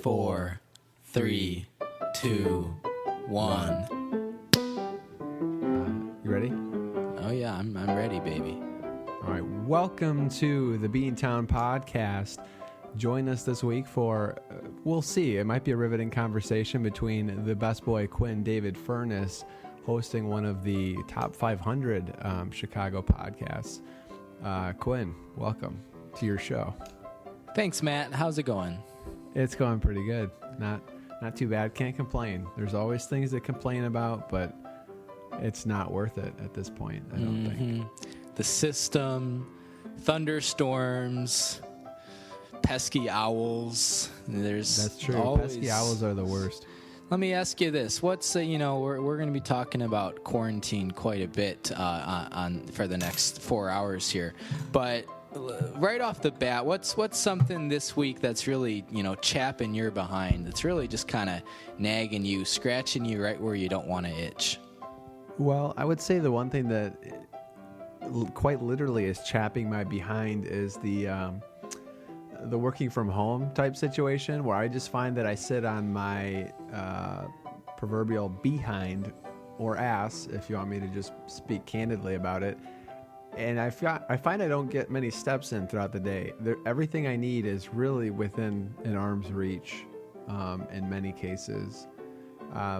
4, 3, 2, 1. You ready? Oh yeah, I'm ready, baby. All right. Welcome to the Beantown podcast. Join us this week for, we'll see, it might be a riveting conversation between the best boy Quinn, David Furness, hosting one of the top 500 Chicago podcasts. Quinn, welcome to your show. Thanks, Matt. How's it going? It's going pretty good. Not too bad. Can't complain. There's always things to complain about, but it's not worth it at this point, I don't think. The system, thunderstorms, pesky owls. That's true. Always... Pesky owls are the worst. Let me ask you this: what's we're going to be talking about quarantine quite a bit on for the next 4 hours here, but right off the bat, what's something this week that's really chapping your behind? That's really just kind of nagging you, scratching you right where you don't want to itch. Well, I would say the one thing that quite literally is chapping my behind is the working from home type situation, where I just find that I sit on my proverbial behind or ass, if you want me to just speak candidly about it. And I find I don't get many steps in throughout the day. Everything I need is really within an arm's reach in many cases.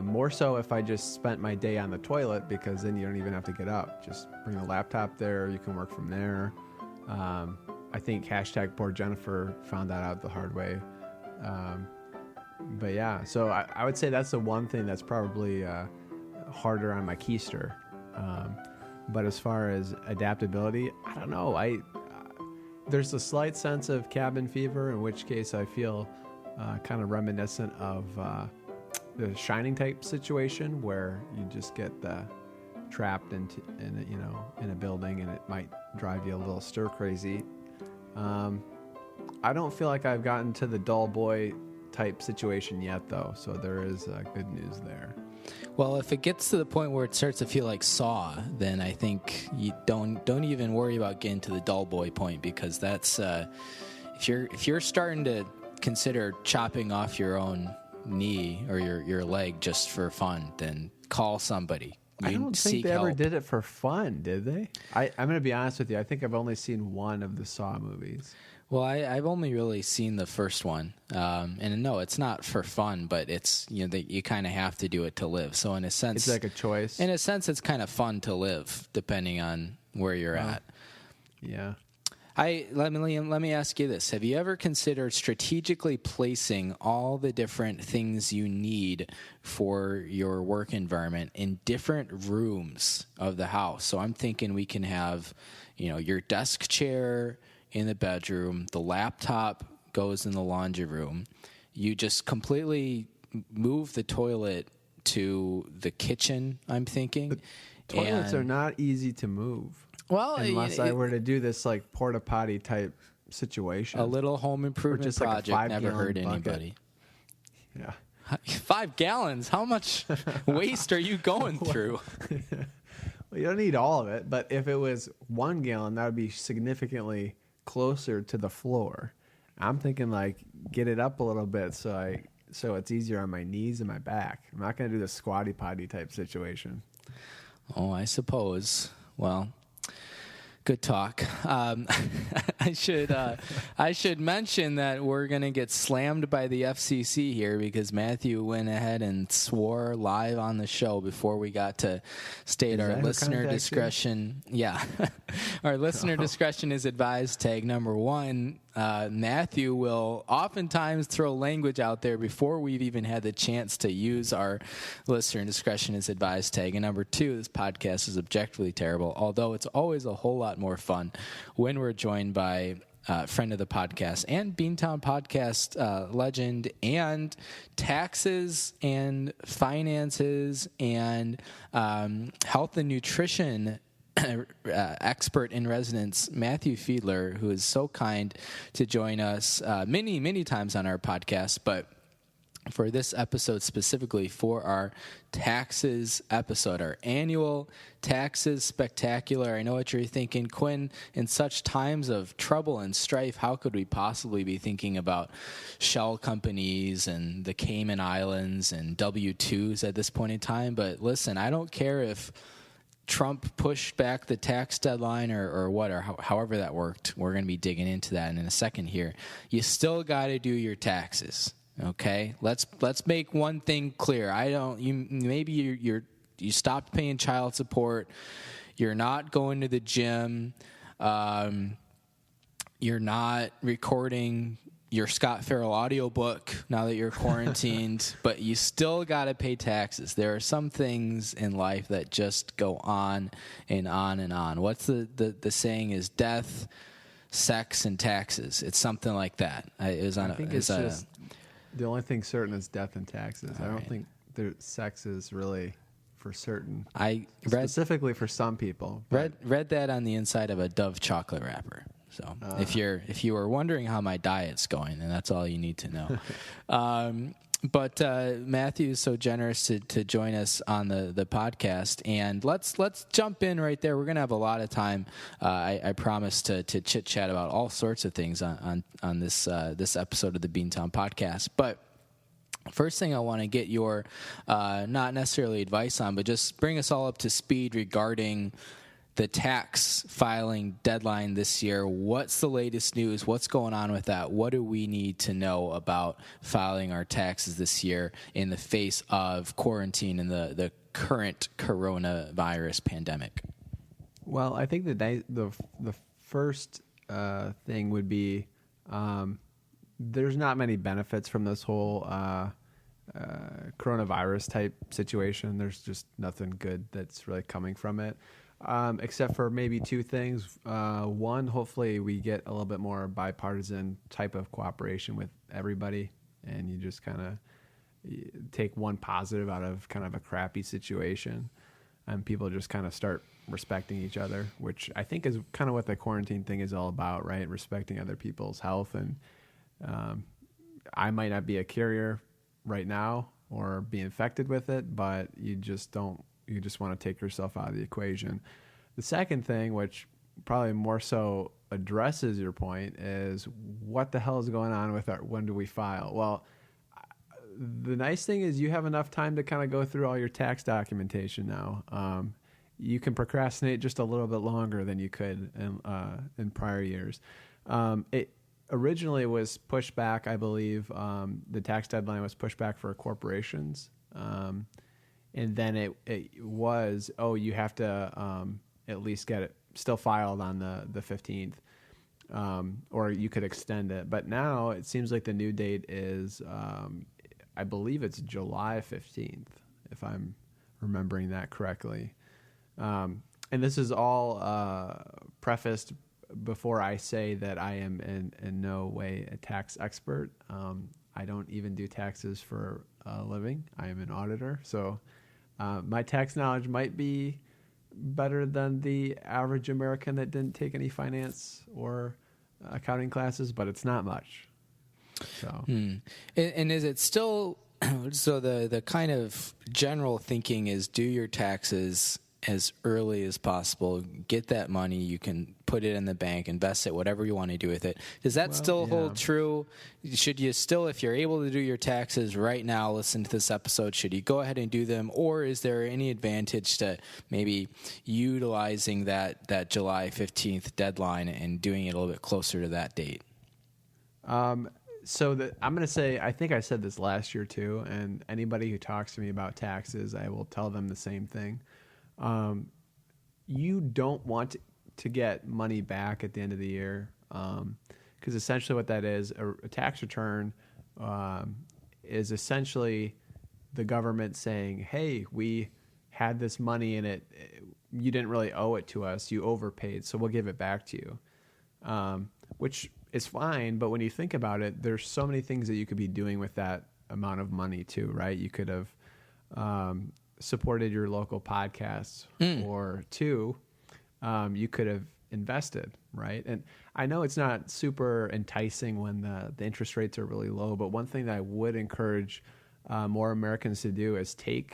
More so if I just spent my day on the toilet, because then you don't even have to get up. Just bring a laptop there. You can work from there. I think #poor Jennifer found that out the hard way. But yeah, so I would say that's the one thing that's probably harder on my keister. But as far as adaptability, I don't know. There's a slight sense of cabin fever, in which case I feel kind of reminiscent of the Shining type situation, where you just get trapped in a building, and it might drive you a little stir crazy. I don't feel like I've gotten to the dull boy type situation yet, though, so there is good news there. Well, if it gets to the point where it starts to feel like Saw, then I think you don't even worry about getting to the dull boy point, because that's if you're starting to consider chopping off your own knee or your leg just for fun, then call somebody. I don't think they ever did it for fun, did they? I'm going to be honest with you. I think I've only seen one of the Saw movies. Well, I've only really seen the first one, and no, it's not for fun, but it's that you kind of have to do it to live. So in a sense, it's like a choice. In a sense, it's kind of fun to live, depending on where you're at. Yeah. Let me ask you this: have you ever considered strategically placing all the different things you need for your work environment in different rooms of the house? So I'm thinking we can have, your desk chair in the bedroom, the laptop goes in the laundry room. You just completely move the toilet to the kitchen, I'm thinking. The toilets are not easy to move. Well, unless I were to do this like porta potty type situation. A little home improvement project like never hurt anybody. Yeah. 5 gallons? How much waste are you going through? Well, you don't need all of it, but if it was 1 gallon, that would be significantly closer to the floor. I'm thinking like get it up a little bit so it's easier on my knees and my back. I'm not going to do the squatty potty type situation. Oh, I suppose. Well, good talk. I should mention that we're going to get slammed by the FCC here, because Matthew went ahead and swore live on the show before we got to state our listener discretion. Yeah. Our listener discretion is advised. Tag number 1. Matthew will oftentimes throw language out there before we've even had the chance to use our listener discretion is advised tag. And number 2, this podcast is objectively terrible, although it's always a whole lot more fun when we're joined by friend of the podcast and Beantown podcast legend and taxes and finances and health and nutrition expert in residence, Matthew Fiedler, who is so kind to join us many times on our podcast, but for this episode specifically, for our taxes episode, our annual taxes spectacular. I know what you're thinking, Quinn. In such times of trouble and strife, how could we possibly be thinking about shell companies and the Cayman Islands and W-2s at this point in time? But listen, I don't care if Trump pushed back the tax deadline or what, or however that worked. We're going to be digging into that in a second here. You still got to do your taxes. Okay, let's make one thing clear. You stopped paying child support. You're not going to the gym. You're not recording your Scott Farrell audiobook now that you're quarantined, but you still got to pay taxes. There are some things in life that just go on and on and on. What's the saying is death, sex, and taxes. It's something like that. The only thing certain is death and taxes. I don't think sex is really for certain. Specifically for some people. Read that on the inside of a Dove chocolate wrapper. So if you were wondering how my diet's going, then that's all you need to know. But Matthew is so generous to join us on the podcast, and let's jump in right there. We're going to have a lot of time. I promise to chit chat about all sorts of things on this episode of the Beantown podcast. But first thing I want to get your not necessarily advice on, but just bring us all up to speed regarding the tax filing deadline this year. What's the latest news? What's going on with that? What do we need to know about filing our taxes this year in the face of quarantine and the current coronavirus pandemic? Well, I think the first thing would be there's not many benefits from this whole coronavirus type situation. There's just nothing good that's really coming from it. Except for maybe two things. One, hopefully we get a little bit more bipartisan type of cooperation with everybody, and you just kind of take one positive out of kind of a crappy situation, and people just kind of start respecting each other, which I think is kind of what the quarantine thing is all about, right? Respecting other people's health. And I might not be a carrier right now or be infected with it, but you just want to take yourself out of the equation. The second thing, which probably more so addresses your point, is what the hell is going on with when do we file? Well, the nice thing is you have enough time to kind of go through all your tax documentation now. You can procrastinate just a little bit longer than you could in prior years. It originally was pushed back, I believe. The tax deadline was pushed back for corporations. And then it was, you have to at least get it still filed on the 15th, or you could extend it. But now it seems like the new date is, I believe it's July 15th, if I'm remembering that correctly. And this is all prefaced before I say that I am in no way a tax expert. I don't even do taxes for a living. I am an auditor, so my tax knowledge might be better than the average American that didn't take any finance or accounting classes, but it's not much. So, and is it still so? The kind of general thinking is do your taxes as early as possible. Get that money. You can put it in the bank, invest it, whatever you want to do with it. Does that still hold true? Should you still, if you're able to do your taxes right now, listen to this episode, should you go ahead and do them? Or is there any advantage to maybe utilizing that July 15th deadline and doing it a little bit closer to that date? I'm going to say, I think I said this last year too, and anybody who talks to me about taxes, I will tell them the same thing. You don't want to get money back at the end of the year, because essentially what that is, a tax return is essentially the government saying, hey, we had this money in it, you didn't really owe it to us, you overpaid, so we'll give it back to you, which is fine. But when you think about it, there's so many things that you could be doing with that amount of money too, right? You could have supported your local podcasts, or two, you could have invested, right? And I know it's not super enticing when the interest rates are really low, but one thing that I would encourage more Americans to do is I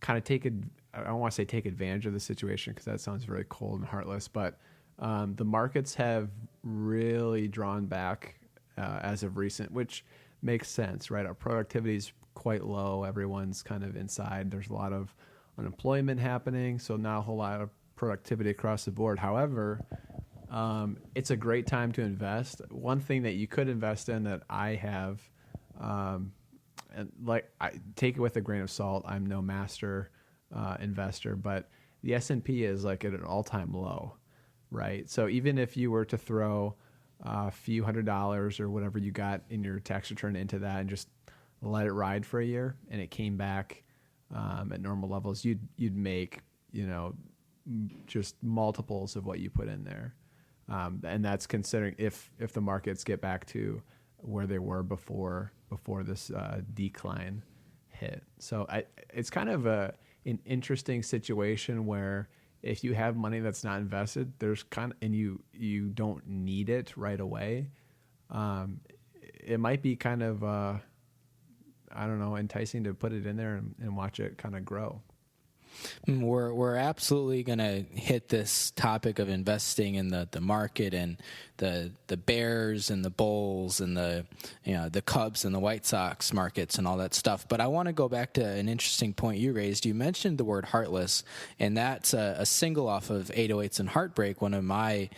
don't want to say take advantage of the situation because that sounds very cold and heartless, but the markets have really drawn back as of recent, which makes sense, right? Our productivity is quite low. Everyone's kind of inside. There's a lot of unemployment happening, so not a whole lot of productivity across the board. However, it's a great time to invest. One thing that you could invest in that I have, and I take it with a grain of salt. I'm no master investor, but the S&P is like at an all-time low, right? So even if you were to throw a few $100s or whatever you got in your tax return into that and just let it ride for a year, and it came back at normal levels, you'd make, just multiples of what you put in there. And that's considering if the markets get back to where they were before this decline hit. So it's kind of an interesting situation where if you have money that's not invested, and you don't need it right away, it might be kind of enticing to put it in there and watch it kind of grow. We're absolutely going to hit this topic of investing in the market and the Bears and the Bulls and the Cubs and the White Sox markets and all that stuff. But I want to go back to an interesting point you raised. You mentioned the word heartless, and that's a single off of 808s and Heartbreak, one of my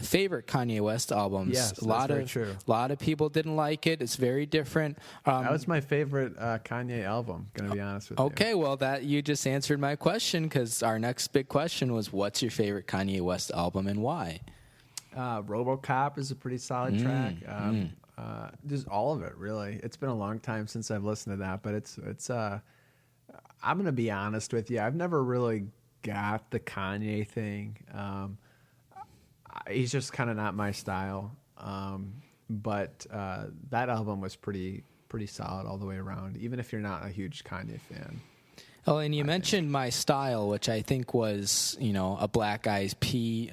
favorite Kanye West albums. Yes, that's very true. A lot of people didn't like it. It's very different. That was my favorite Kanye album, going to be honest with you. Okay, well, that you just answered my question, because our next big question was, what's your favorite Kanye West album and why? RoboCop is a pretty solid track. Just all of it, really. It's been a long time since I've listened to that, but it's I'm going to be honest with you. I've never really got the Kanye thing. He's just kind of not my style. But that album was pretty solid all the way around, even if you're not a huge Kanye fan. Oh, and you mentioned My Style, which I think was, a Black Eyes Peas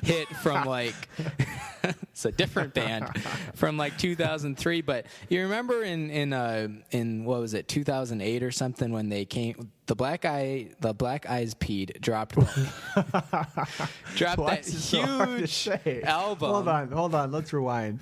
hit from it's a different band from 2003. But you remember in what was it, 2008 or something, when they came, the Black Eyes Peas dropped that huge album. Hold on, let's rewind.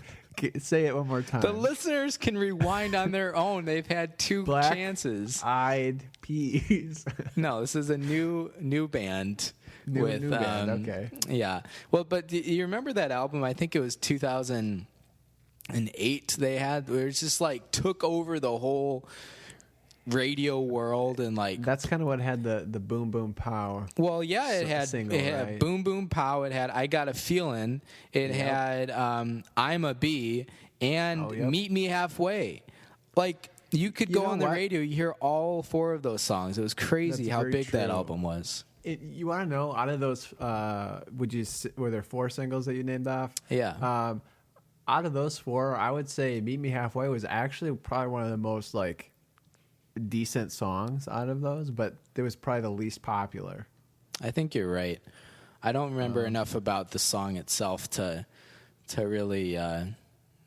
Say it one more time. The listeners can rewind on their own. They've had two chances. Black-eyed peas. No, this is a new band. New band, okay. Yeah. Well, but do you remember that album? I think it was 2008 they had, where it just took over the whole radio world, and that's kind of what had the boom boom pow. Well, yeah, it had right? boom boom pow. It had I Got a Feeling. It had I'm a Bee and Meet Me Halfway. You could go on the radio, you hear all four of those songs. It was crazy how big that album was. You want to know, out of those, were there 4 singles that you named off? Yeah. Out of those 4, I would say Meet Me Halfway was actually probably one of the most decent songs out of those, but it was probably the least popular. I think you're right. I don't remember enough about the song itself to really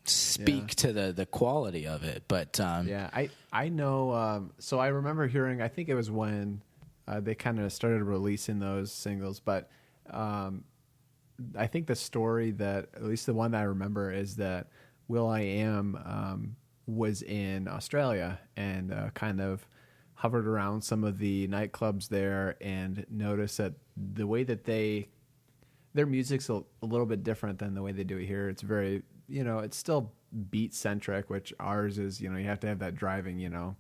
speak to the quality of it, but I know. So I remember hearing, I think it was when they kind of started releasing those singles, but I think the story that, at least the one that I remember, is that will.i.am was in Australia and kind of hovered around some of the nightclubs there and noticed that the way that their music's a little bit different than the way they do it here. It's very, it's still beat centric, which ours is, you have to have that driving,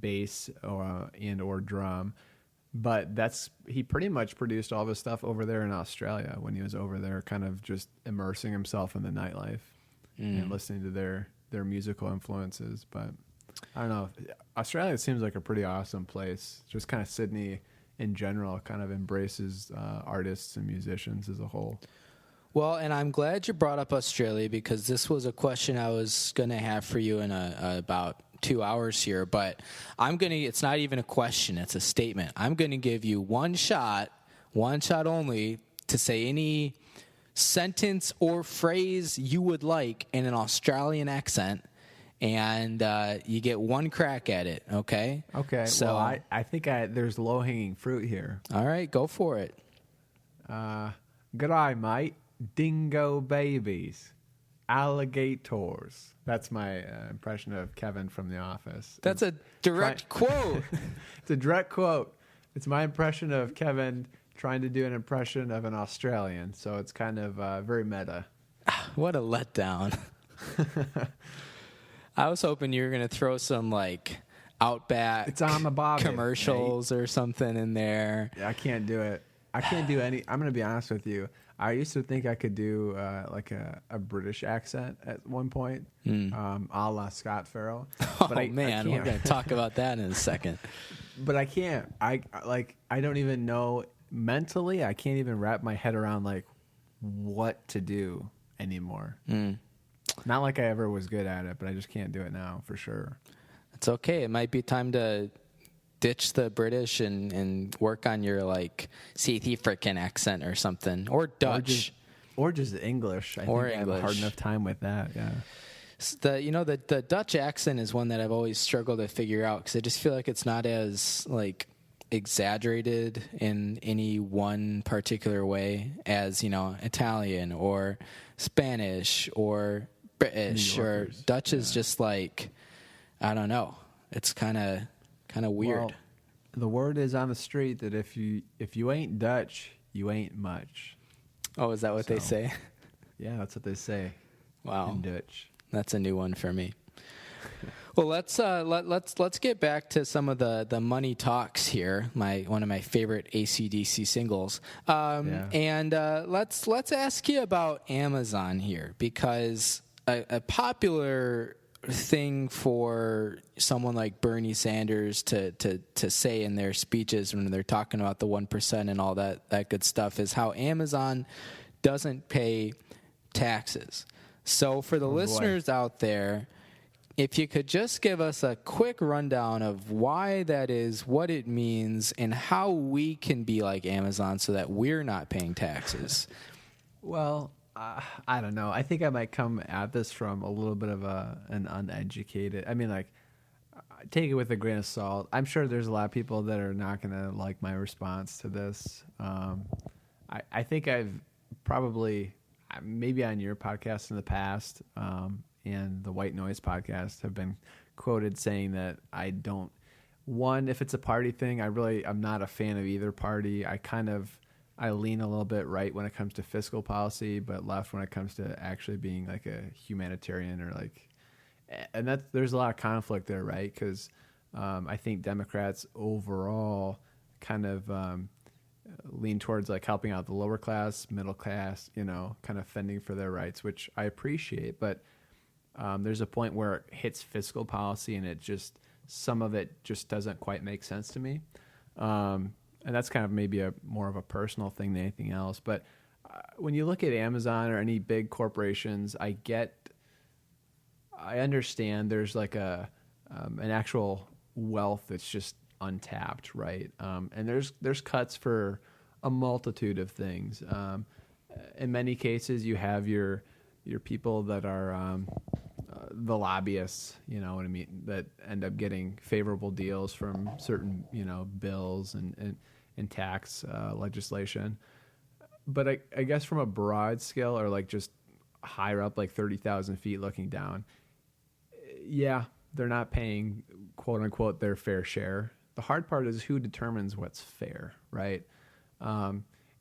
bass or drum. But he pretty much produced all of his stuff over there in Australia when he was over there, kind of just immersing himself in the nightlife and listening to their musical influences. But I don't know. Australia seems like a pretty awesome place. Just kind of Sydney in general kind of embraces artists and musicians as a whole. Well, and I'm glad you brought up Australia, because this was a question I was going to have for you in about 2 hours here, but it's not even a question, it's a statement. I'm going to give you one shot only, to say any sentence or phrase you would like in an Australian accent, and you get one crack at it, okay? Okay, so well, I think there's low-hanging fruit here. All right, go for it. G'day, mate. Dingo babies. Alligators. That's my impression of Kevin from The Office. That's a direct quote. It's a direct quote. It's my impression of Kevin trying to do an impression of an Australian, so it's kind of very meta. What a letdown. I was hoping you were going to throw some, like, Outback It's on the bobbin, commercials or something in there. Yeah, I can't do it. I can't do any. I'm going to be honest with you. I used to think I could do like a British accent at one point, a la Scott Farrell. But man, we're going to talk about that in a second. But I can't. I don't even know mentally. I can't even wrap my head around like what to do anymore. Not like I ever was good at it, but I just can't do it now for sure. It's okay. It might be time to ditch the British and work on your, like, South African accent or something, or Dutch, or just English. I think I have a hard enough time with that. Yeah. The Dutch accent is one that I've always struggled to figure out, because I just feel like it's not as, like, exaggerated in any one particular way as, Italian or Spanish or British or Dutch. Is just like, I don't know. It's kind of weird. Well, the word is on the street that if you ain't Dutch, you ain't much. Oh, is that what they say? Yeah, that's what they say. Wow, in Dutch. That's a new one for me. Well, let's get back to some of the money talks here. One of my favorite AC/DC singles, and let's ask you about Amazon here, because a popular thing for someone like Bernie Sanders to say in their speeches when they're talking about the 1% and all that good stuff is how Amazon doesn't pay taxes. So for the listeners out there, if you could just give us a quick rundown of why that is, what it means, and how we can be like Amazon so that we're not paying taxes. Well, I don't know. I think I might come at this from a little bit of an uneducated. I mean, like, take it with a grain of salt. I'm sure there's a lot of people that are not going to like my response to this. I think I've probably, maybe on your podcast in the past, and the White Noise podcast, have been quoted saying that I don't. One, if it's a party thing, I'm not a fan of either party. I lean a little bit right when it comes to fiscal policy, but left when it comes to actually being like a humanitarian or like, and there's a lot of conflict there, right? Because I think Democrats overall kind of lean towards like helping out the lower class, middle class, kind of fending for their rights, which I appreciate. But there's a point where it hits fiscal policy and some of it just doesn't quite make sense to me. And that's kind of maybe more of a personal thing than anything else. But when you look at Amazon or any big corporations, I understand there's like an actual wealth that's just untapped, right? And there's cuts for a multitude of things. In many cases, you have your people that are the lobbyists, you know what I mean, that end up getting favorable deals from certain bills and tax legislation. But I guess from a broad scale, or like just higher up, like 30,000 feet looking down, yeah, they're not paying, quote unquote, their fair share. The hard part is who determines what's fair, right?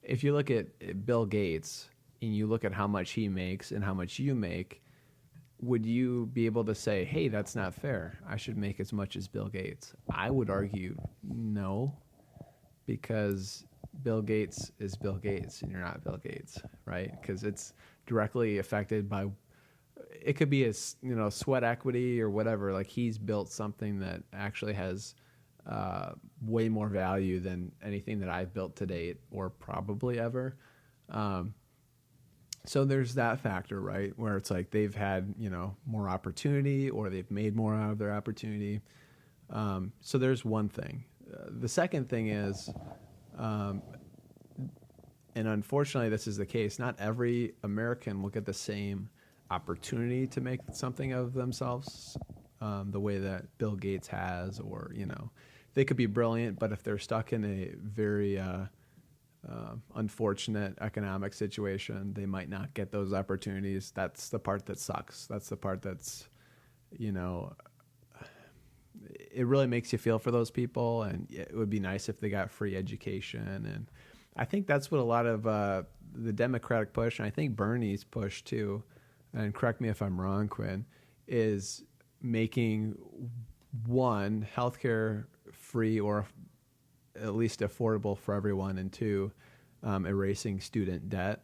If you look at Bill Gates and you look at how much he makes and how much you make, would you be able to say, hey, that's not fair, I should make as much as Bill Gates? I would argue no, because Bill Gates is Bill Gates and you're not Bill Gates, right? Because it's directly affected by, it could be a sweat equity or whatever. Like, he's built something that actually has way more value than anything that I've built to date or probably ever. So there's that factor, right, where it's like they've had, more opportunity, or they've made more out of their opportunity. So there's one thing. The second thing is, and unfortunately this is the case, not every American will get the same opportunity to make something of themselves the way that Bill Gates has, or, they could be brilliant, but if they're stuck in a very unfortunate economic situation, they might not get those opportunities. That's the part that sucks. That's the part that's, it really makes you feel for those people, and it would be nice if they got free education. And I think that's what a lot of the Democratic push, and I think Bernie's push too, and correct me if I'm wrong, Quinn, is making, one, healthcare free or at least affordable for everyone, and two, erasing student debt.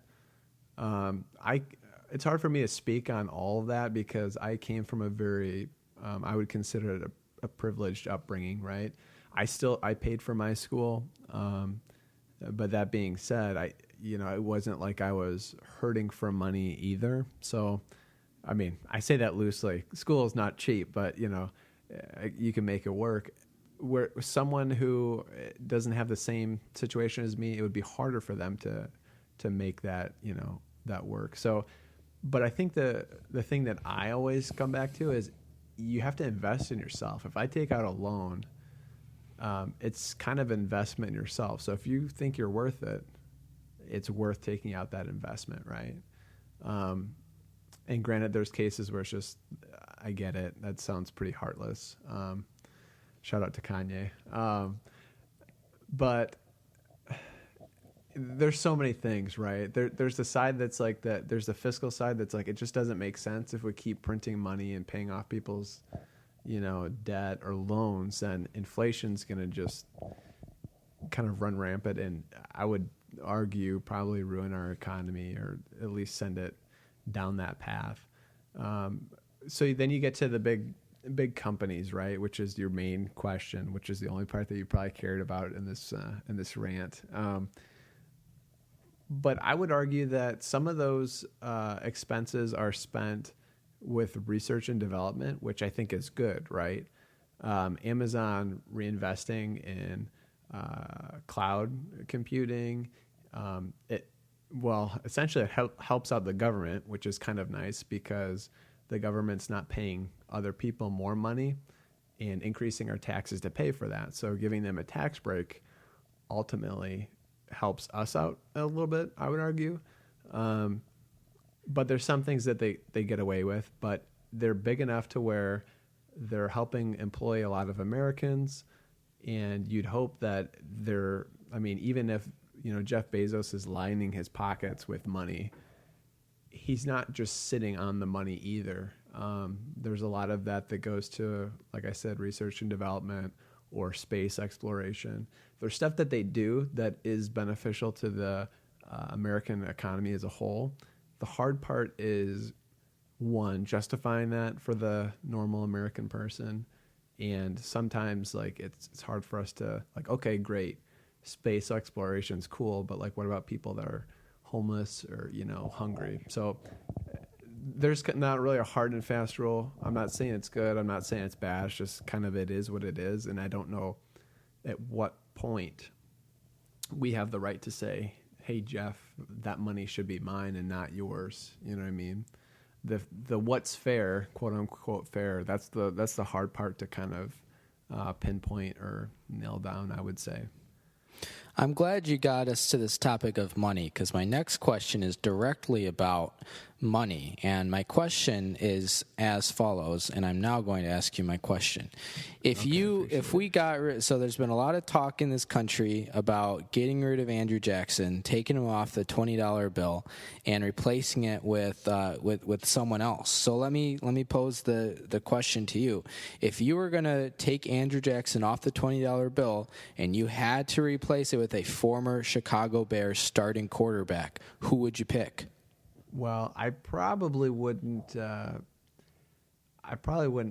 It's hard for me to speak on all of that because I came from a very, I would consider it a privileged upbringing, right? I paid for my school, but that being said, it wasn't like I was hurting for money either. So, I mean, I say that loosely. School is not cheap, but you can make it work. Where someone who doesn't have the same situation as me, it would be harder for them to make that, that work. So, but I think the thing that I always come back to is you have to invest in yourself. If I take out a loan, it's kind of investment in yourself. So if you think you're worth it, it's worth taking out that investment, right? And granted, there's cases where it's just, I get it. That sounds pretty heartless. Shout out to Kanye. But there's so many things, right? There's the side that's like that. There's the fiscal side that's like, it just doesn't make sense if we keep printing money and paying off people's, debt or loans, and inflation's going to just kind of run rampant. And I would argue probably ruin our economy, or at least send it down that path. So then you get to the big companies, right? Which is your main question, which is the only part that you probably cared about in this rant. But I would argue that some of those expenses are spent with research and development, which I think is good, right? Amazon reinvesting in cloud computing, essentially it helps out the government, which is kind of nice because the government's not paying other people more money and increasing our taxes to pay for that. So giving them a tax break ultimately helps us out a little bit, I would argue. But there's some things that they get away with, but they're big enough to where they're helping employ a lot of Americans. And you'd hope that even if, Jeff Bezos is lining his pockets with money, he's not just sitting on the money either. There's a lot of that goes to, like I said, research and development or space exploration. There's stuff that they do that is beneficial to the American economy as a whole. The hard part is, one, justifying that for the normal American person. And sometimes it's hard for us to okay, great, space exploration's cool, but what about people that are homeless or hungry? So there's not really a hard and fast rule. I'm not saying it's good. I'm not saying it's bad. It's just kind of, it is what it is. And I don't know at what point we have the right to say, hey, Jeff, that money should be mine and not yours. You know what I mean? The what's fair, quote unquote fair, that's the hard part to kind of pinpoint or nail down, I would say. I'm glad you got us to this topic of money, because my next question is directly about money. And my question is as follows, and I'm now going to ask you my question. So there's been a lot of talk in this country about getting rid of Andrew Jackson, taking him off the $20 bill, and replacing it with someone else. So let me pose the question to you. If you were going to take Andrew Jackson off the $20 bill and you had to replace it with a former Chicago Bears starting quarterback, who would you pick? Well, I probably wouldn't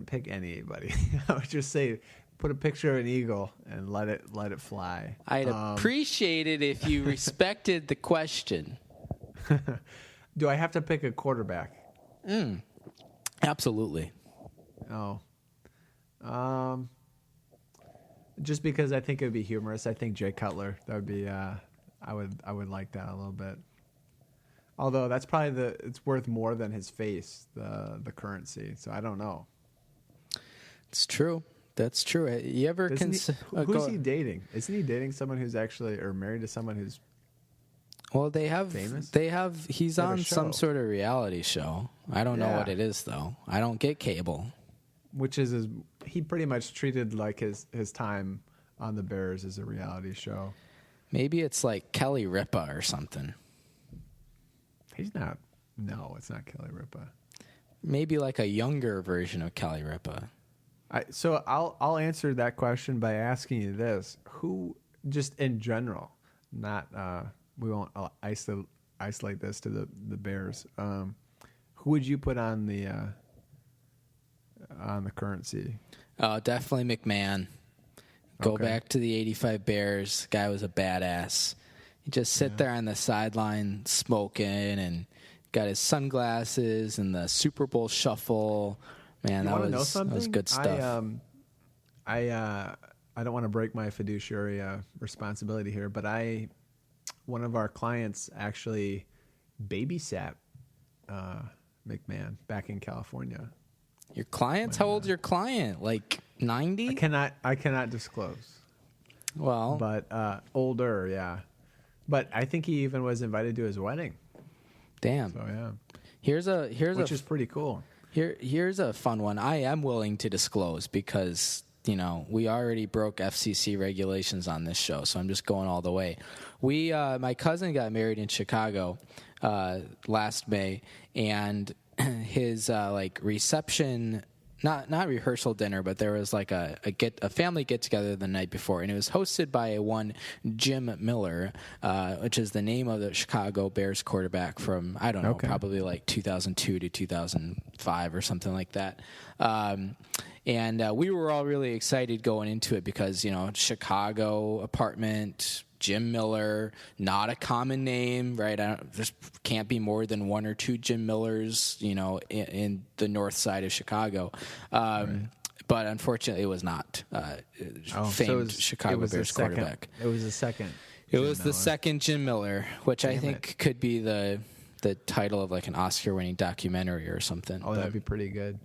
pick anybody. I would just say, put a picture of an eagle and let it fly. I'd appreciate it if you respected the question. Do I have to pick a quarterback? Absolutely. Oh. Just because I think it would be humorous. I think Jay Cutler. That would be. I would like that a little bit. Although that's probably it's worth more than his face, the currency. So I don't know. It's true. That's true. You ever who's he dating? Isn't he dating someone who's actually or married to someone who's Well, they have famous? He's on some sort of reality show. I don't know what it is though. I don't get cable. Which is he pretty much treated like his time on the Bears as a reality show. Maybe it's like Kelly Ripa or something. He's not. No, it's not Kelly Ripa. Maybe like a younger version of Kelly Ripa. So I'll answer that question by asking you this: who, just in general, not we won't isolate this to the Bears. Who would you put on the currency? Definitely McMahon. Go back to the '85 Bears. Guy was a badass. He just sit there on the sideline smoking and got his sunglasses and the Super Bowl shuffle. Man, that was good stuff. I don't want to break my fiduciary responsibility here, but one of our clients actually babysat McMahon back in California. Your clients? How old's your client? Like 90? I cannot disclose. Well, but older, yeah. But I think he even was invited to his wedding. Damn. So yeah. Which is pretty cool. Here's a fun one. I am willing to disclose because, we already broke FCC regulations on this show, so I'm just going all the way. My cousin got married in Chicago last May, and his reception, not rehearsal dinner, but there was like a family get together the night before, and it was hosted by one Jim Miller, which is the name of the Chicago Bears quarterback from I don't know, probably like 2002 to 2005 or something like that. And we were all really excited going into it because Chicago apartment. Jim Miller, not a common name, right? There can't be more than one or two Jim Millers, in the north side of Chicago. Right. But unfortunately, it was not famed Chicago Bears quarterback. It was the second. The second Jim Miller, which I think could be the title of like an Oscar-winning documentary or something. Oh, that'd be pretty good.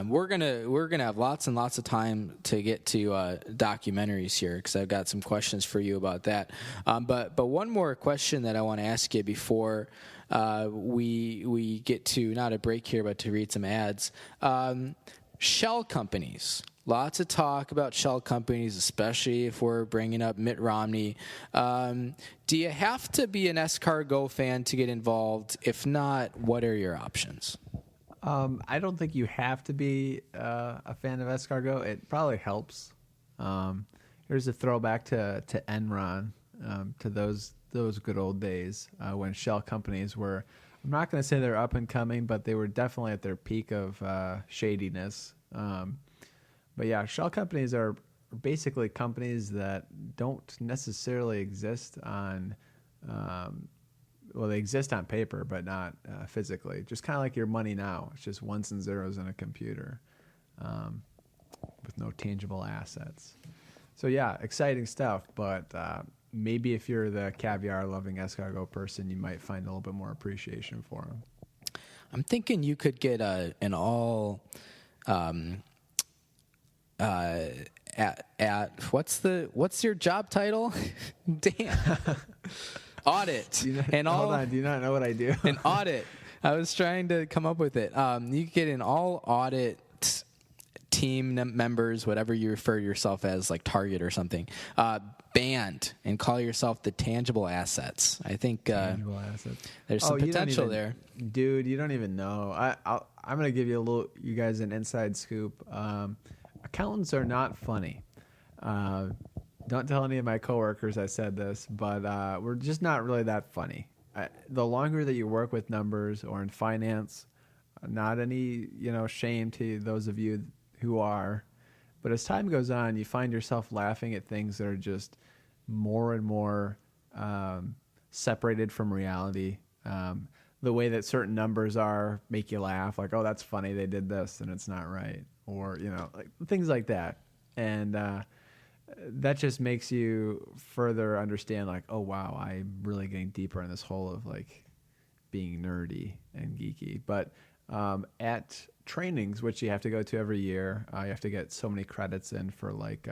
We're gonna have lots and lots of time to get to documentaries here because I've got some questions for you about that. But one more question that I want to ask you before we get to not a break here, but to read some ads. Shell companies. Lots of talk about shell companies, especially if we're bringing up Mitt Romney. Do you have to be an escargot fan to get involved? If not, what are your options? I don't think you have to be a fan of escargot. It probably helps. Here's a throwback to Enron, to those good old days when shell companies were, I'm not going to say they're up and coming, but they were definitely at their peak of shadiness. But yeah, shell companies are basically companies that don't necessarily exist on they exist on paper, but not physically. Just kind of like your money now. It's just ones and zeros in a computer with no tangible assets. So, yeah, exciting stuff. But maybe if you're the caviar-loving escargot person, you might find a little bit more appreciation for them. I'm thinking you could get an all at what's your job title? Damn. Audit. Hold on. Do you not know what I do? An audit. I was trying to come up with it. You get an all audit team members, whatever you refer to yourself as, like Target or something, band, and call yourself the Tangible Assets. I think Tangible Assets. There's some potential there. Dude, you don't even know. I'm going to give you guys an inside scoop. Accountants are not funny. Don't tell any of my coworkers I said this, but we're just not really that funny. The longer that you work with numbers or in finance, not any shame to those of you who are, but as time goes on, you find yourself laughing at things that are just more and more separated from reality. the way that certain numbers are make you laugh. Like, oh, that's funny. They did this and it's not right. Or, like things like that. And that just makes you further understand like, oh, wow, I'm really getting deeper in this hole of like being nerdy and geeky. But at trainings, which you have to go to every year, you have to get so many credits in for like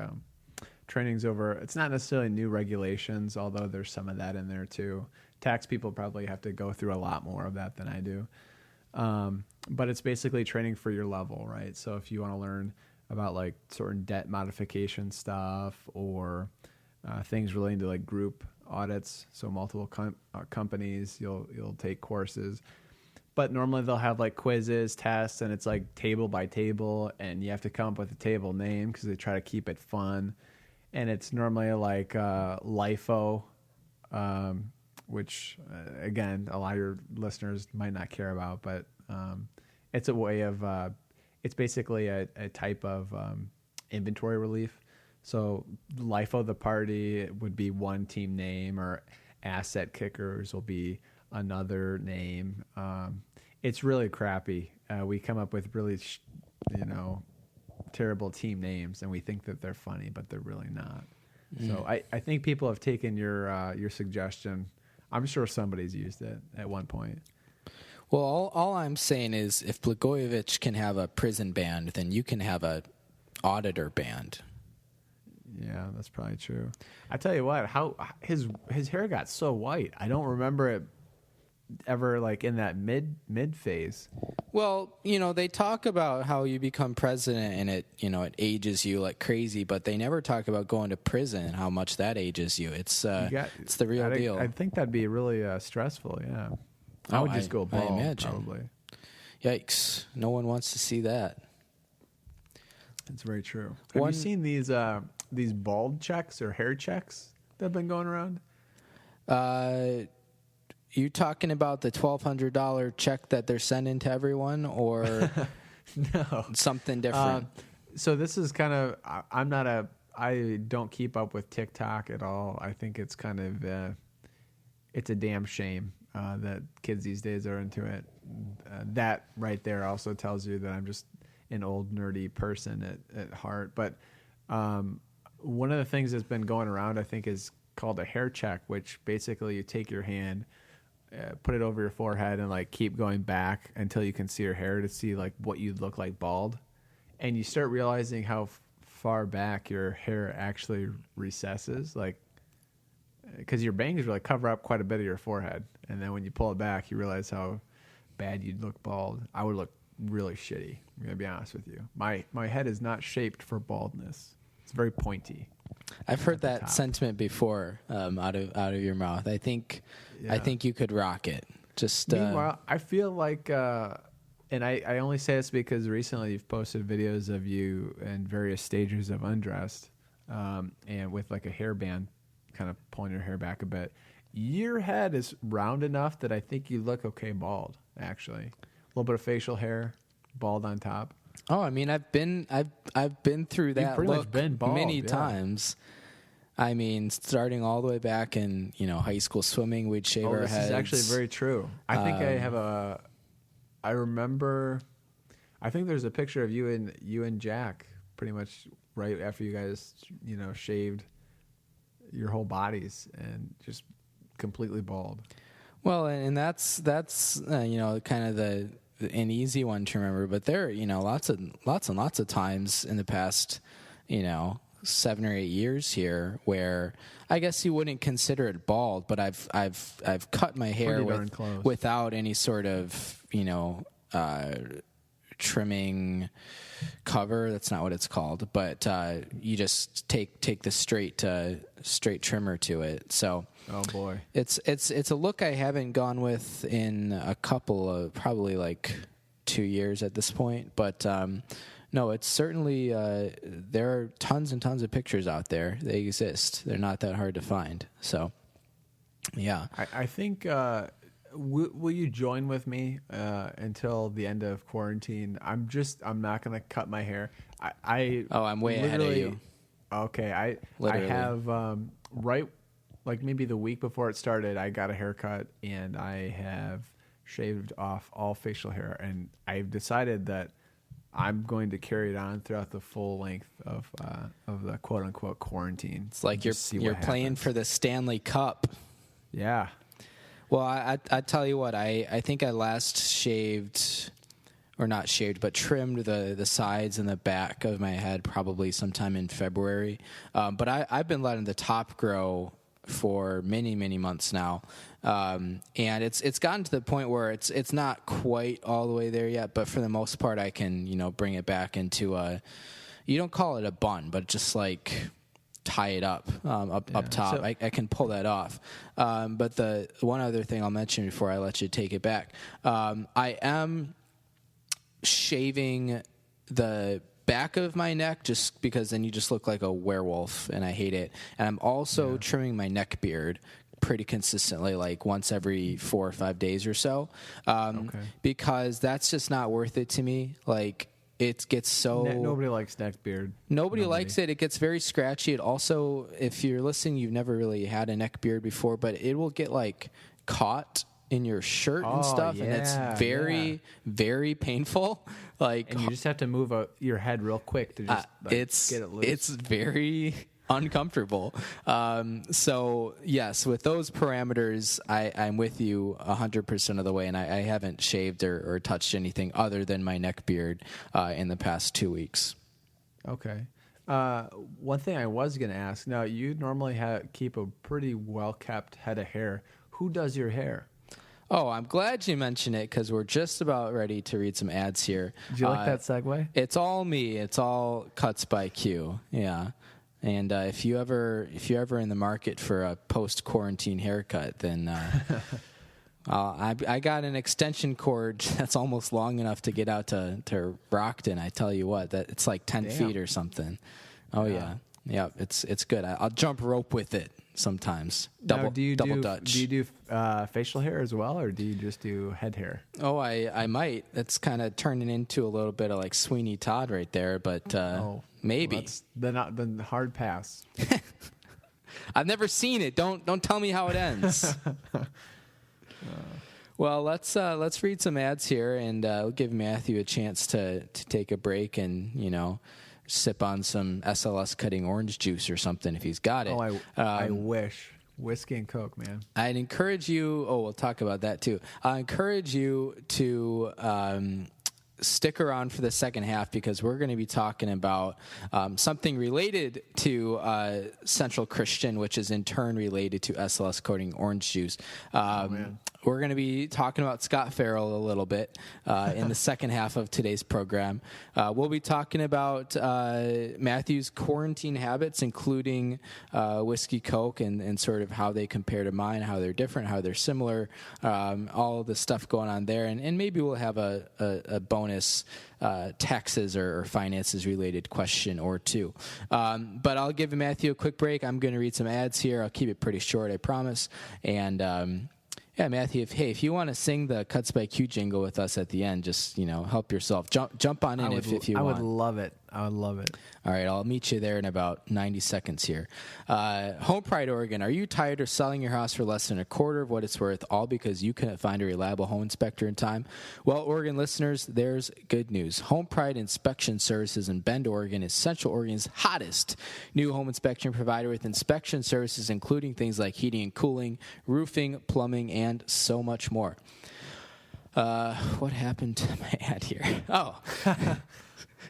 trainings over. It's not necessarily new regulations, although there's some of that in there too. Tax people probably have to go through a lot more of that than I do. But it's basically training for your level, right? So if you want to learn about like certain debt modification stuff or things relating to like group audits, so multiple companies, you'll take courses. But normally they'll have like quizzes, tests, and it's like table by table, and you have to come up with a table name because they try to keep it fun. And it's normally like LIFO, which, again, a lot of your listeners might not care about, but it's a way of, it's basically a type of inventory relief. So LIFO, the party, would be one team name, or asset kickers will be another name. It's really crappy. We come up with really, terrible team names, and we think that they're funny, but they're really not. So I think people have taken your suggestion. I'm sure somebody's used it at one point. Well, all I'm saying is if Blagojevich can have a prison band, then you can have a auditor band. Yeah, that's probably true. I tell you what, how his hair got so white. I don't remember it ever like in that mid phase. Well, they talk about how you become president and it ages you like crazy, but they never talk about going to prison and how much that ages you. It's the real deal. I think that'd be really stressful. Yeah, I would just go bald. I imagine. Probably. Yikes! No one wants to see that. It's very true. Have you seen these bald checks or hair checks that have been going around? You talking about the $1,200 check that they're sending to everyone, or no, something different? So this is kind of, I don't keep up with TikTok at all. I think it's kind of, it's a damn shame that kids these days are into it. That right there also tells you that I'm just an old nerdy person at heart. But one of the things that's been going around, I think, is called a hair check, which basically you take your hand, put it over your forehead, and like keep going back until you can see your hair to see like what you'd look like bald, and you start realizing how far back your hair actually recesses, like because your bangs really cover up quite a bit of your forehead, and then when you pull it back, you realize how bad you'd look bald. I would look really shitty. I'm gonna be honest with you. My head is not shaped for baldness. It's very pointy. I've heard that sentiment before out of your mouth. I think you could rock it. Just meanwhile, I feel like, and I only say this because recently you've posted videos of you in various stages of undressed, and with like a hairband, kind of pulling your hair back a bit. Your head is round enough that I think you look okay bald. Actually, a little bit of facial hair, bald on top. Oh, I mean, I've been through that look bald, many times. I mean, starting all the way back in high school swimming, we'd shave our heads. This is actually very true. I think I remember. I think there's a picture of you and Jack, pretty much right after you guys shaved your whole bodies and just completely bald. Well, and that's kind of an easy one to remember, but there are lots and lots of times in the past 7 or 8 years here where I guess you wouldn't consider it bald, but I've cut my hair without any sort of trimming cover. That's not what it's called, but you just take the straight trimmer to it. So oh boy, it's a look I haven't gone with in a couple of probably like 2 years at this point, but no, it's certainly there are tons and tons of pictures out there. They exist. They're not that hard to find. So yeah, I think will you join with me until the end of quarantine? I'm not gonna cut my hair. I'm way ahead of you. Okay, I have right like maybe the week before it started, I got a haircut and I have shaved off all facial hair, and I've decided that I'm going to carry it on throughout the full length of the quote unquote quarantine. It's like you're playing for the Stanley Cup. Yeah. Well, I tell you what, I think I last shaved, or not shaved, but trimmed the sides and the back of my head probably sometime in February. But I've been letting the top grow for many, many months now. And it's gotten to the point where it's not quite all the way there yet, but for the most part I can, bring it back into you don't call it a bun, but just like tie it up top. So, I can pull that off. But the one other thing I'll mention before I let you take it back, I am shaving the back of my neck just because then you just look like a werewolf, and I hate it. And I'm also trimming my neck beard pretty consistently, like once every 4 or 5 days or so, because that's just not worth it to me. Like, it gets so... Nobody likes neck beard. Nobody likes it. It gets very scratchy. It also, if you're listening, you've never really had a neck beard before, but it will get like caught in your shirt and stuff, and it's very, very painful. Like, and you just have to move your head real quick to just get it loose. It's very uncomfortable. So yes, with those parameters, I'm with you 100% of the way, and I haven't shaved or touched anything other than my neck beard in the past 2 weeks. Okay. One thing I was going to ask, now you normally keep a pretty well-kept head of hair. Who does your hair? Oh, I'm glad you mentioned it, because we're just about ready to read some ads here. Did you like that segue? It's all me. It's all Cuts by Q. Yeah. And if you're ever in the market for a post-quarantine haircut, then I got an extension cord that's almost long enough to get out to Brockton. I tell you what, that it's like 10 feet or something. Oh yeah. It's good. I'll jump rope with it sometimes. Double Dutch. Do you do facial hair as well, or do you just do head hair? Oh, I might. That's kind of turning into a little bit of like Sweeney Todd right there, but maybe. Well, then hard pass. I've never seen it. Don't tell me how it ends. Well, let's read some ads here, and we'll give Matthew a chance to take a break and sip on some SLS cutting orange juice or something if he's got it. Oh, I wish. Whiskey and Coke, man. I'd encourage you. Oh, we'll talk about that too. I encourage you to stick around for the second half, because we're going to be talking about something related to Central Christian, which is in turn related to SLS Coating Orange Juice. We're going to be talking about Scott Farrell a little bit in the second half of today's program. We'll be talking about Matthew's quarantine habits, including whiskey, Coke, and sort of how they compare to mine, how they're different, how they're similar, all the stuff going on there. And maybe we'll have a bonus taxes or finances related question or two. But I'll give Matthew a quick break. I'm going to read some ads here. I'll keep it pretty short, I promise. And yeah, Matthew, if you want to sing the Cuts by Q jingle with us at the end, just help yourself. Jump on in if you want. I would love it. All right, I'll meet you there in about 90 seconds here. Home Pride, Oregon. Are you tired of selling your house for less than a quarter of what it's worth, all because you couldn't find a reliable home inspector in time? Well, Oregon listeners, there's good news. Home Pride Inspection Services in Bend, Oregon is Central Oregon's hottest new home inspection provider, with inspection services including things like heating and cooling, roofing, plumbing, and so much more. What happened to my ad here? Oh.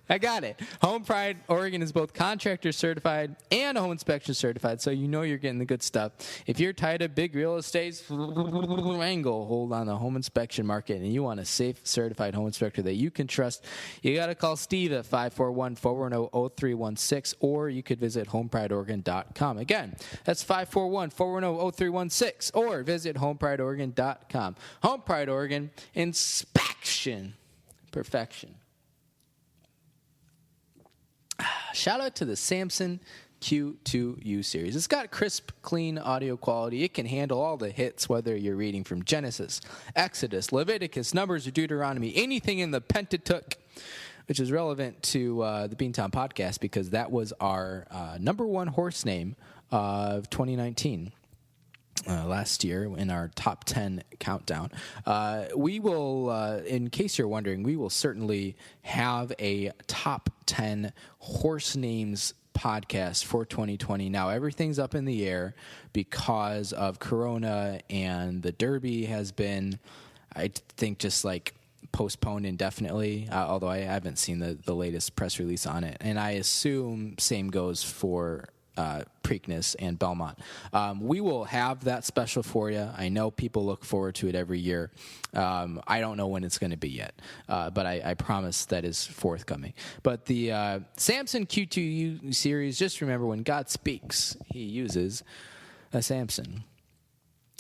I got it. Home Pride Oregon is both contractor certified and home inspection certified, so you're getting the good stuff. If you're tired of big real estate angle hold on the home inspection market, and you want a safe, certified home inspector that you can trust, you got to call Steve at 541-410-0316, or you could visit homeprideoregon.com. Again, that's 541-410-0316, or visit homeprideoregon.com. Home Pride Oregon, inspection perfection. Shout out to the Samson Q2U series. It's got crisp, clean audio quality. It can handle all the hits, whether you're reading from Genesis, Exodus, Leviticus, Numbers, or Deuteronomy, anything in the Pentateuch, which is relevant to the Beantown podcast, because that was our number one horse name of 2019. last year in our top 10 countdown. We will, in case you're wondering, we will certainly have a top 10 horse names podcast for 2020. Now, everything's up in the air because of Corona, and the Derby has been, I think, just like postponed indefinitely, although I haven't seen the latest press release on it. And I assume same goes for Preakness and Belmont. We will have that special for you. I know people look forward to it every year. I don't know when it's going to be yet, but I promise that is forthcoming. But the Samson Q2U series, just remember, when God speaks, he uses a Samson.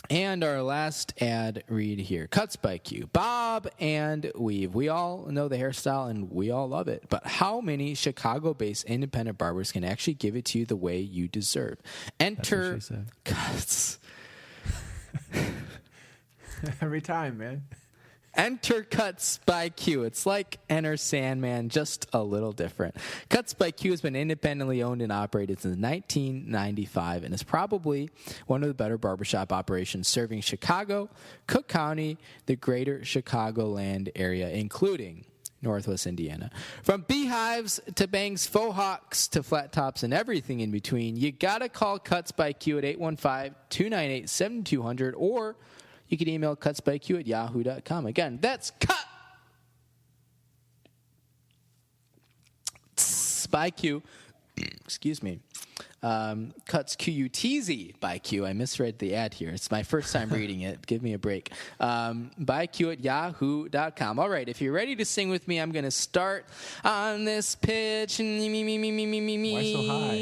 And our last ad read here. Cuts by Q. Bob and weave. We all know the hairstyle and we all love it. But how many Chicago-based independent barbers can actually give it to you the way you deserve? Enter Cuts. Every time, man. Enter Cuts by Q. It's like Enter Sandman, just a little different. Cuts by Q has been independently owned and operated since 1995 and is probably one of the better barbershop operations serving Chicago, Cook County, the greater Chicagoland area, including Northwest Indiana. From beehives to bangs, faux hawks to flat tops and everything in between, you gotta call Cuts by Q at 815-298-7200, or you can email cutsbyq@yahoo.com. Again, that's Cuts by Q. Excuse me. Cuts Q-U-T-Z by Q. I misread the ad here. It's my first time reading it. Give me a break. By Q@yahoo.com. All right, if you're ready to sing with me, I'm going to start on this pitch. Why so high?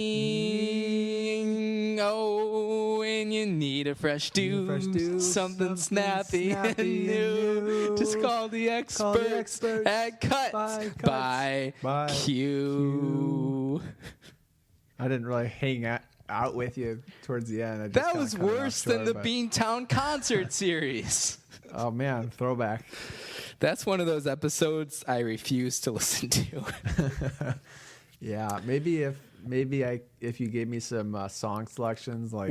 Oh, and you need a fresh do, something snappy and new. Just call the experts at Cuts by Q. I didn't really hang out with you towards the end. That was worse than the Beantown concert series. Oh, man, throwback. That's one of those episodes I refuse to listen to. Yeah, maybe if you gave me some song selections, like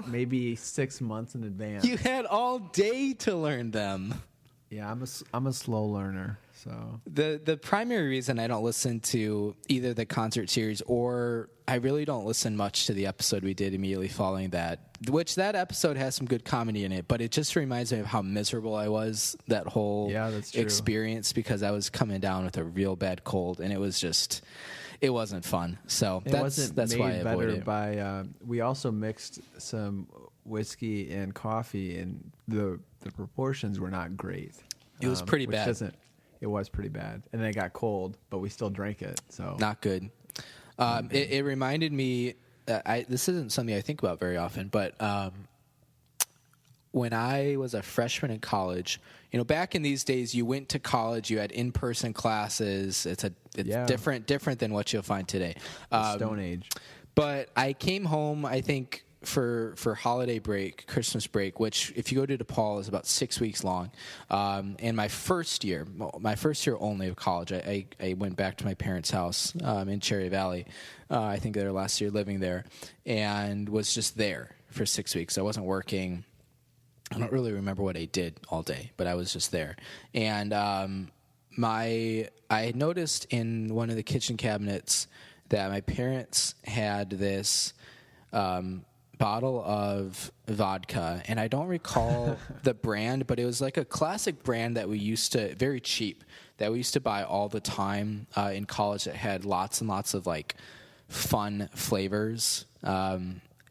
maybe 6 months in advance. You had all day to learn them. Yeah, I'm a slow learner. So the primary reason I don't listen to either the concert series or I really don't listen much to the episode we did immediately following that, which that episode has some good comedy in it, but it just reminds me of how miserable I was that whole experience, because I was coming down with a real bad cold and it wasn't fun. So that's why I avoid it. We also mixed some whiskey and coffee, and the proportions were not great. It was pretty bad. It was pretty bad, and then it got cold, but we still drank it. So not good. It reminded me. This isn't something I think about very often, but when I was a freshman in college, back in these days, you went to college, you had in-person classes. It's different than what you'll find today. Stone Age. But I came home, I think, for holiday break, Christmas break, which if you go to DePaul is about 6 weeks long. And my first year only of college, I went back to my parents' house in Cherry Valley. I think their last year living there, and was just there for 6 weeks. I wasn't working. I don't really remember what I did all day, but I was just there. And I had noticed in one of the kitchen cabinets that my parents had this bottle of vodka, and I don't recall the brand, but it was like a classic brand that we used to, very cheap, that we used to buy all the time in college, that had lots and lots of like fun flavors. I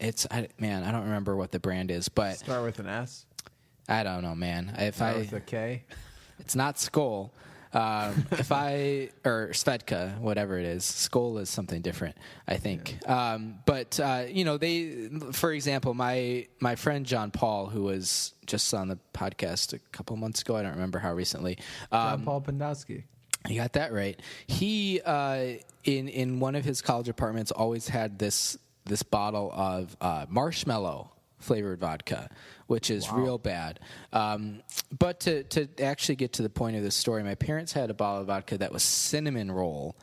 don't remember what the brand is, but start with an S. I don't know, man. Start with a K. It's not Skoll. Or Svedka, whatever it is. Skoll is something different, I think. Yeah. For example, my friend John Paul, who was just on the podcast a couple months ago, I don't remember how recently. John Paul Pandowski. You got that right. He, in one of his college apartments, always had this bottle of marshmallow flavored vodka, which is real bad. But to actually get to the point of this story, my parents had a bottle of vodka that was cinnamon roll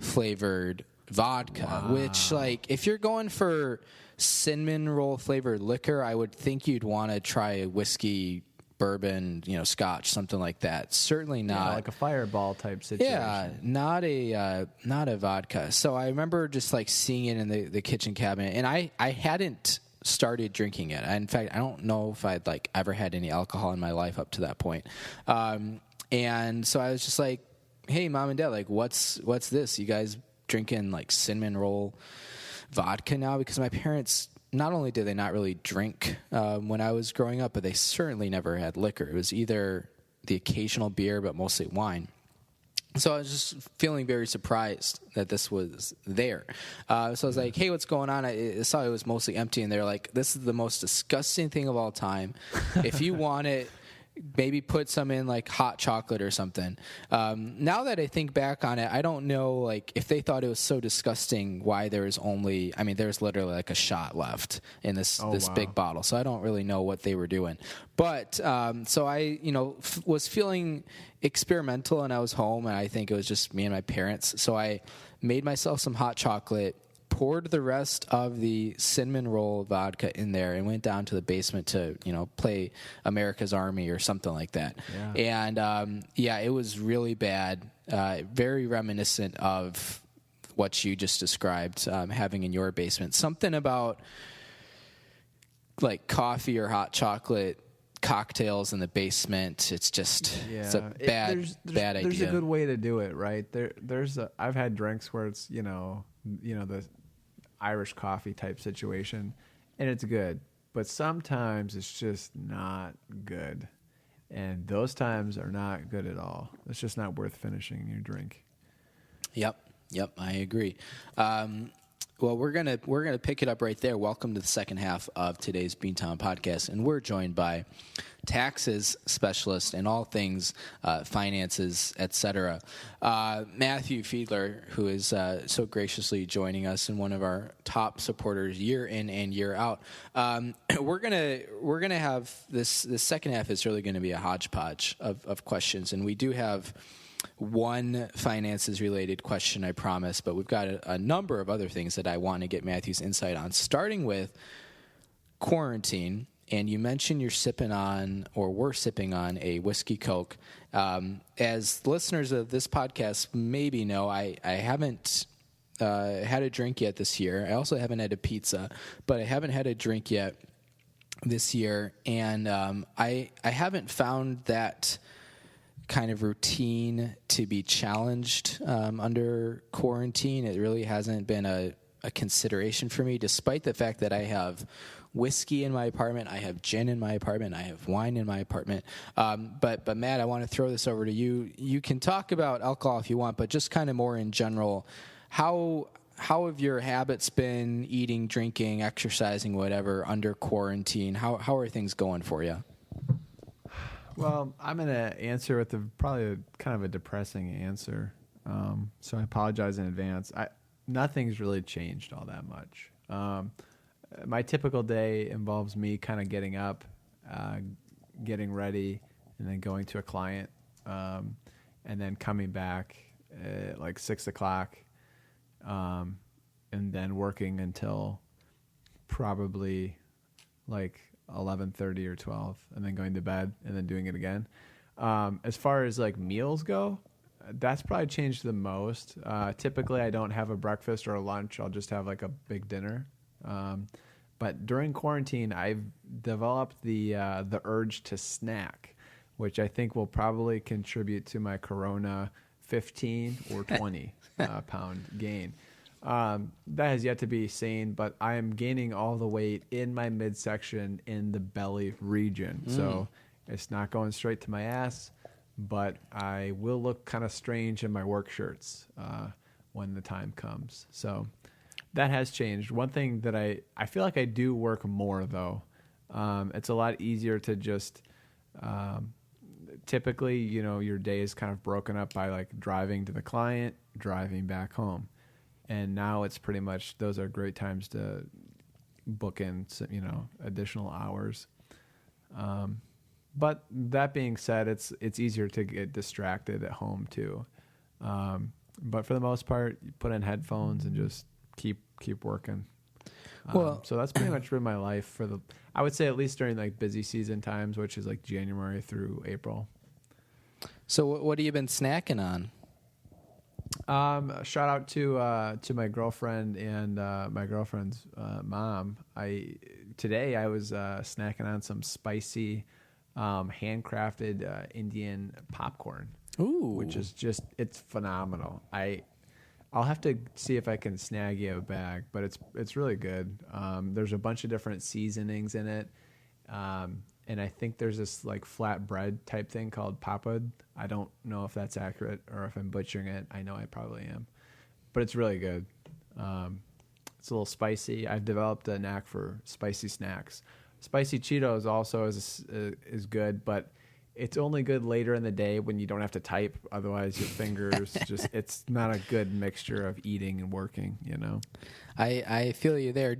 flavored vodka, which, like, if you're going for cinnamon roll flavored liquor, I would think you'd want to try a whiskey, bourbon, scotch, something like that. Certainly not like a fireball type situation. Yeah, not a vodka. So I remember just like seeing it in the kitchen cabinet, and I hadn't started drinking it. In fact, I don't know if I'd like ever had any alcohol in my life up to that point. And so I was just like, "Hey, mom and dad, like, what's this? You guys drinking like cinnamon roll vodka now?" Because my parents, not only did they not really drink when I was growing up, but they certainly never had liquor. It was either the occasional beer, but mostly wine. So I was just feeling very surprised that this was there. So I was like, "Hey, what's going on?" I saw it was mostly empty, and they're like, "This is the most disgusting thing of all time. If you want it, maybe put some in like hot chocolate or something." Now that I think back on it, I don't know like if they thought it was so disgusting why there's literally like a shot left in this big bottle. So I don't really know what they were doing. But so I was feeling experimental, and I was home, and I think it was just me and my parents. So I made myself some hot chocolate, poured the rest of the cinnamon roll vodka in there, and went down to the basement to, play America's Army or something like that. Yeah. And, it was really bad, very reminiscent of what you just described, having in your basement. Something about, like, coffee or hot chocolate cocktails in the basement. It's just it's a bad idea. There's a good way to do it, right? I've had drinks where it's, the Irish coffee type situation, and it's good, but sometimes it's just not good, and those times are not good at all. It's just not worth finishing your drink. Yep, I agree. Well, we're gonna pick it up right there. Welcome to the second half of today's Beantown podcast, and we're joined by taxes specialist and all things finances, etc. Matthew Fiedler, who is so graciously joining us and one of our top supporters year in and year out. We're gonna have this second half is really going to be a hodgepodge of questions, and we do have one finances related question, I promise, but we've got a number of other things that I want to get Matthew's insight on, starting with quarantine. And you mentioned you're sipping on, or were sipping on, a whiskey Coke. As listeners of this podcast maybe know, I haven't had a drink yet this year. I also haven't had a pizza, but I haven't had a drink yet this year. And I haven't found that kind of routine to be challenged under quarantine. It really hasn't been a consideration for me, despite the fact that I have whiskey in my apartment, I have gin in my apartment, I have wine in my apartment. But Matt, I want to throw this over to you. You can talk about alcohol if you want, but just kind of more in general, how have your habits been, eating, drinking, exercising, whatever, under quarantine? How are things going for you? Well, I'm going to answer with probably kind of a depressing answer. So I apologize in advance. Nothing's really changed all that much. My typical day involves me kind of getting up, getting ready, and then going to a client, and then coming back at like 6 o'clock, and then working until probably like 11:30 or 12, and then going to bed and then doing it again. As far as like meals go, that's probably changed the most. Typically I don't have a breakfast or a lunch. I'll just have like a big dinner. But during quarantine, I've developed the urge to snack, which I think will probably contribute to my Corona 15 or 20 pound gain. That has yet to be seen, but I am gaining all the weight in my midsection in the belly region. So it's not going straight to my ass, but I will look kind of strange in my work shirts when the time comes. So that has changed. One thing that I feel like I do work more, though. It's a lot easier to just typically, your day is kind of broken up by like driving to the client, driving back home. And now it's pretty much, those are great times to book in, additional hours. But that being said, it's easier to get distracted at home too. But for the most part, you put in headphones and just keep working. Well, so that's pretty much been my life I would say at least during like busy season times, which is like January through April. So what have you been snacking on? Shout out to my girlfriend and my girlfriend's mom. Today I was snacking on some spicy handcrafted Indian popcorn. Ooh. Which is it's phenomenal. I'll have to see if I can snag you a bag, but it's really good. There's a bunch of different seasonings in it. And I think there's this like flat bread type thing called papad. I don't know if that's accurate or if I'm butchering it. I know I probably am, but it's really good. It's a little spicy. I've developed a knack for spicy snacks. Spicy Cheetos also is good, but it's only good later in the day when you don't have to type. Otherwise, your fingers it's not a good mixture of eating and working, you know? I feel you there.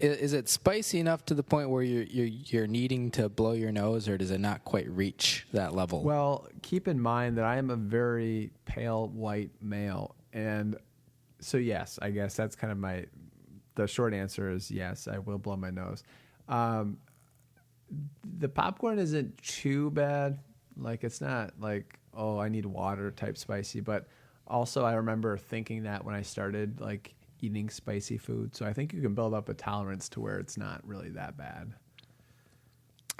Is it spicy enough to the point where you're needing to blow your nose, or does it not quite reach that level? Well, keep in mind that I am a very pale white male. And so, yes, I guess that's kind of the short answer is yes, I will blow my nose. The popcorn isn't too bad. Like, it's not like, oh, I need water type spicy. But also, I remember thinking that when I started, like, eating spicy food. So I think you can build up a tolerance to where it's not really that bad.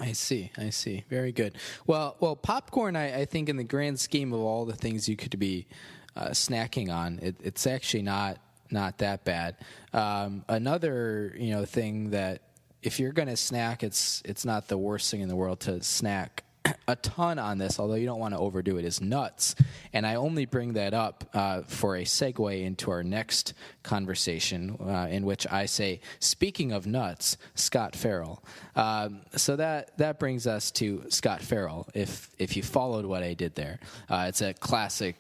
I see. Very good. Well, popcorn, I think in the grand scheme of all the things you could be snacking on, it's actually not that bad. Another, thing that if you're going to snack, it's not the worst thing in the world to snack a ton on this, although you don't want to overdo it, is nuts. And I only bring that up for a segue into our next conversation, in which I say, speaking of nuts, Scott Farrell. So that brings us to Scott Farrell, if you followed what I did there. It's a classic,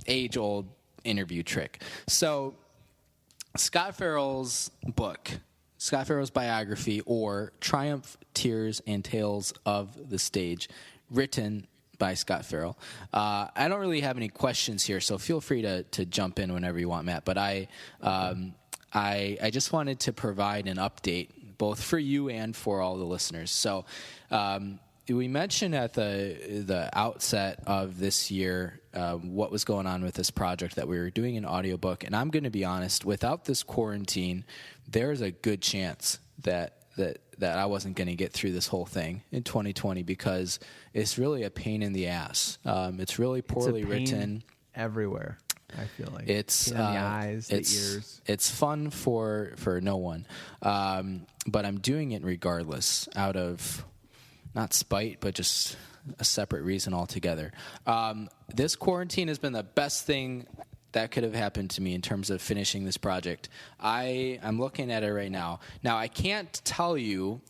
age-old interview trick. So Scott Farrell's book, Scott Farrell's biography, or Triumph, Tears, and Tales of the Stage, written by Scott Farrell. I don't really have any questions here, so feel free to jump in whenever you want, Matt. But I just wanted to provide an update, both for you and for all the listeners. So we mentioned at the outset of this year what was going on with this project, that we were doing an audiobook. And I'm going to be honest, without this quarantine, there's a good chance that I wasn't going to get through this whole thing in 2020, because it's really a pain in the ass. It's really poorly written everywhere. I feel like it's pain in the eyes, the ears. It's fun for no one, but I'm doing it regardless, out of not spite, but just a separate reason altogether. This quarantine has been the best thing that could have happened to me in terms of finishing this project. I'm looking at it right now. Now, I can't tell you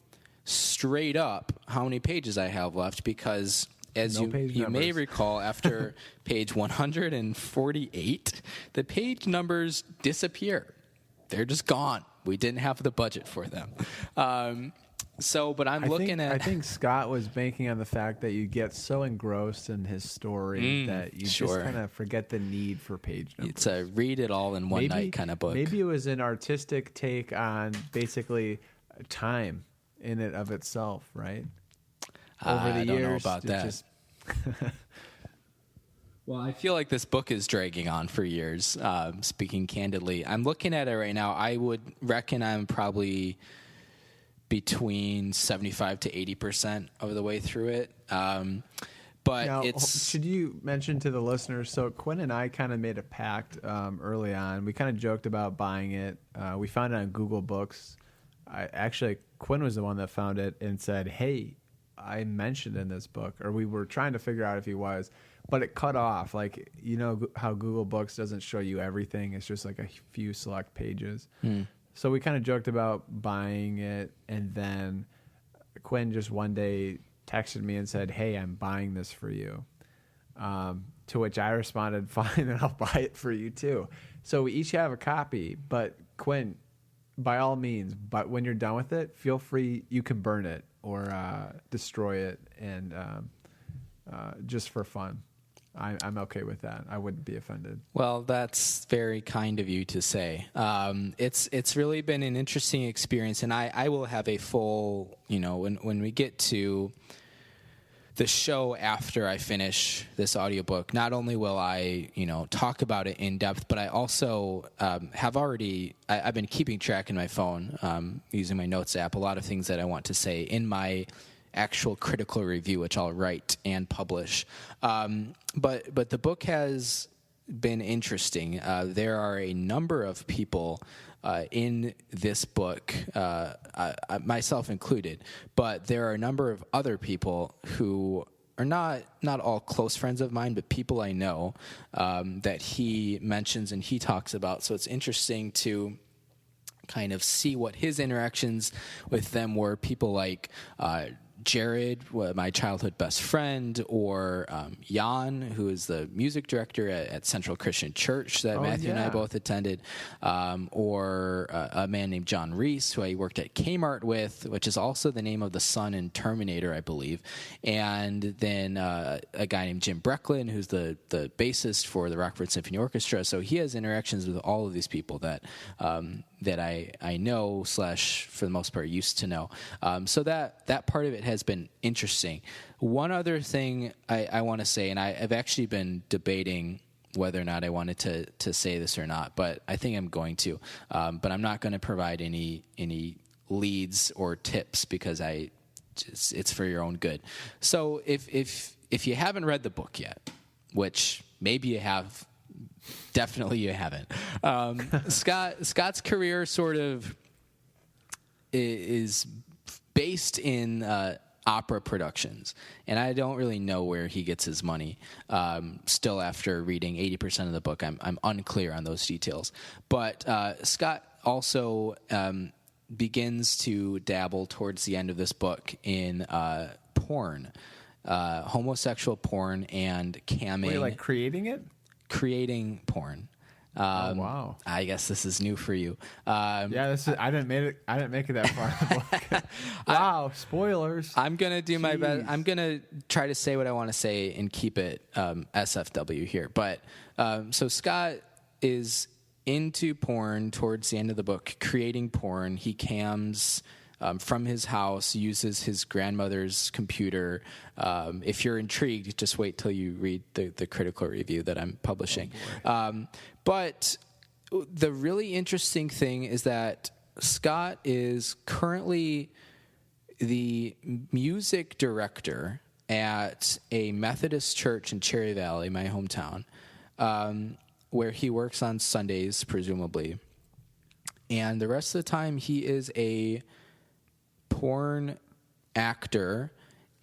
straight up how many pages I have left, because as you may recall, after page 148, the page numbers disappear. They're just gone. We didn't have the budget for them. But I think Scott was banking on the fact that you get so engrossed in his story that you just kind of forget the need for page numbers. It's a read it all in one night kind of book. Maybe it was an artistic take on basically time in it of itself, right? Over the years, don't know about that. Well, I feel like this book is dragging on for years, speaking candidly. I'm looking at it right now. I would reckon I'm probably between 75 to 80% of the way through it. But now, it's... Should you mention to the listeners, so Quinn and I kind of made a pact early on. We kind of joked about buying it. We found it on Google Books. Quinn was the one that found it and said, hey, I mentioned in this book, or we were trying to figure out if he was, but it cut off. Like, you know how Google Books doesn't show you everything. It's just like a few select pages. So we kind of joked about buying it, and then Quinn just one day texted me and said, hey, I'm buying this for you. To which I responded, fine, then I'll buy it for you too. So we each have a copy, but Quinn, by all means, but when you're done with it, feel free, you can burn it or destroy it, and just for fun. I'm okay with that. I wouldn't be offended. Well, that's very kind of you to say. It's really been an interesting experience, and I will have a full, when we get to the show after I finish this audiobook, not only will I, talk about it in depth, but I also have already, I've been keeping track in my phone, using my notes app, a lot of things that I want to say in my actual critical review, which I'll write and publish. But the book has been interesting. There are a number of people in this book, myself included, but there are a number of other people who are not all close friends of mine, but people I know that he mentions and he talks about. So it's interesting to kind of see what his interactions with them were. People like Jared, my childhood best friend, or Jan, who is the music director at Central Christian Church that Matthew and I both attended, or a man named John Reese, who I worked at Kmart with, which is also the name of the son in Terminator, I believe, and then a guy named Jim Brecklin, who's the bassist for the Rockford Symphony Orchestra. So he has interactions with all of these people that I know / for the most part used to know. So that part of it has been interesting. One other thing I want to say, and I've actually been debating whether or not I wanted to say this or not, but I think I'm going to. But I'm not going to provide any leads or tips because it's for your own good. So if you haven't read the book yet, which maybe you have, definitely you haven't. Scott's career sort of is based in opera productions, and I don't really know where he gets his money. Still, after reading 80% of the book, I'm unclear on those details. But Scott also begins to dabble towards the end of this book in porn, homosexual porn, and camming. Wait, like creating it? Creating porn. Oh, wow. I guess this is new for you. I didn't make it that far in the book. Wow, spoilers. I'm gonna do my best. I'm gonna try to say what I want to say and keep it SFW here. But so Scott is into porn towards the end of the book, creating porn. He cams from his house, uses his grandmother's computer. If you're intrigued, just wait till you read the critical review that I'm publishing. But the really interesting thing is that Scott is currently the music director at a Methodist church in Cherry Valley, my hometown, where he works on Sundays, presumably. And the rest of the time, he is a porn actor,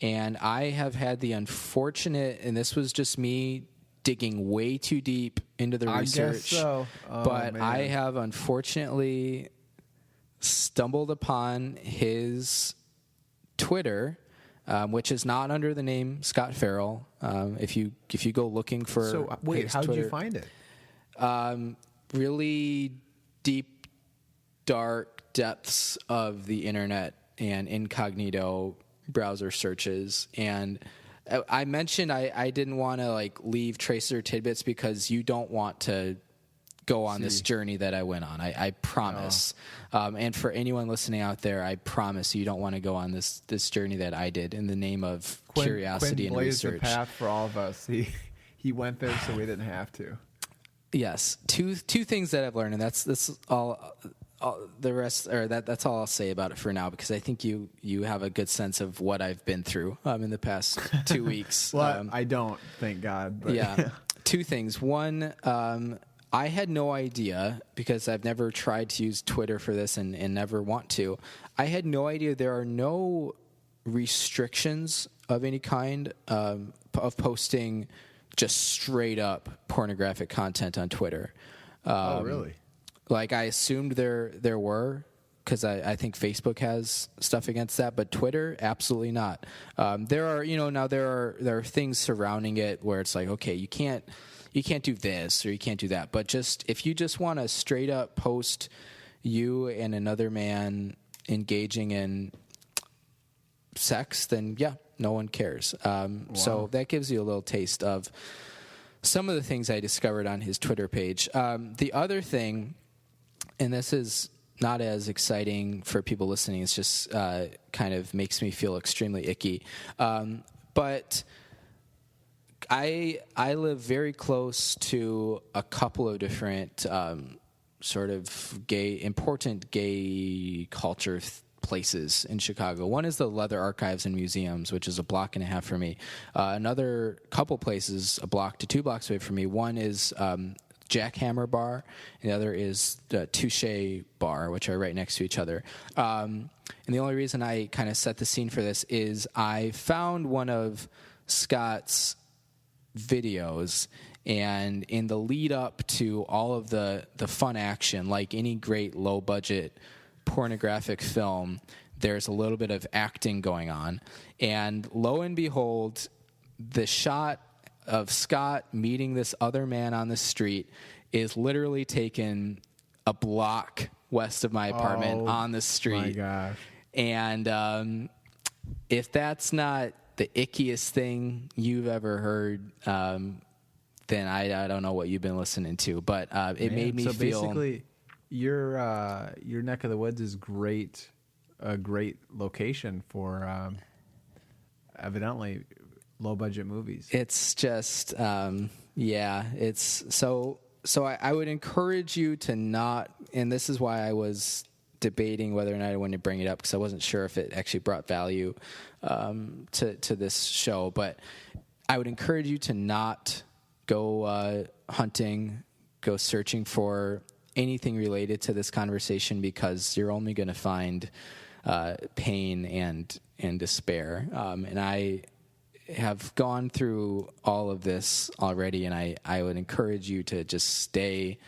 and I have had the unfortunate, and this was just me digging way too deep into the research. I guess so. But man. I have unfortunately stumbled upon his Twitter, which is not under the name Scott Farrell. If you go looking for so wait, how did you find it? Really deep, dark depths of the internet and incognito browser searches. And I mentioned I didn't want to leave tracer tidbits because you don't want to go on this journey that I went on. I promise. And for anyone listening out there, I promise you don't want to go on this journey that I did in the name of curiosity Quinn and research. Blazed the path for all of us. He went there so we didn't have to. Yes, two things that I've learned, and that's all. The rest, or that's all I'll say about it for now, because I think you have a good sense of what I've been through in the past 2 weeks. Well, I don't, thank God. But yeah, two things. One, I had no idea, because I've never tried to use Twitter for this and never want to. I had no idea there are no restrictions of any kind of posting just straight up pornographic content on Twitter. Oh, really? I assumed there were, because I think Facebook has stuff against that, but Twitter, absolutely not. There are, now there are things surrounding it where it's like, okay, you can't do this or you can't do that, but just if you just want to straight up post you and another man engaging in sex, then yeah, no one cares. Wow. So that gives you a little taste of some of the things I discovered on his Twitter page. The other thing, and this is not as exciting for people listening, it's just kind of makes me feel extremely icky. But I live very close to a couple of different sort of important gay culture places in Chicago. One is the Leather Archives and Museums, which is a block and a half from me. Another couple places, a block to 2 blocks away from me. One is Jackhammer Bar, and the other is Touche Bar, which are right next to each other. And the only reason I kind of set the scene for this is I found one of Scott's videos, and in the lead up to all of the fun action, like any great low budget pornographic film, there's a little bit of acting going on. And lo and behold, the shot of Scott meeting this other man on the street is literally taken a block west of my apartment on the street. My gosh. And if that's not the ickiest thing you've ever heard, then I don't know what you've been listening to. But it made me feel... So basically, your neck of the woods is a great location for evidently low-budget movies. It's just, it's so I would encourage you to not, and this is why I was debating whether or not I wanted to bring it up, because I wasn't sure if it actually brought value to this show, but I would encourage you to not go hunting, go searching for anything related to this conversation, because you're only going to find pain and despair. And I have gone through all of this already, and I would encourage you to just stay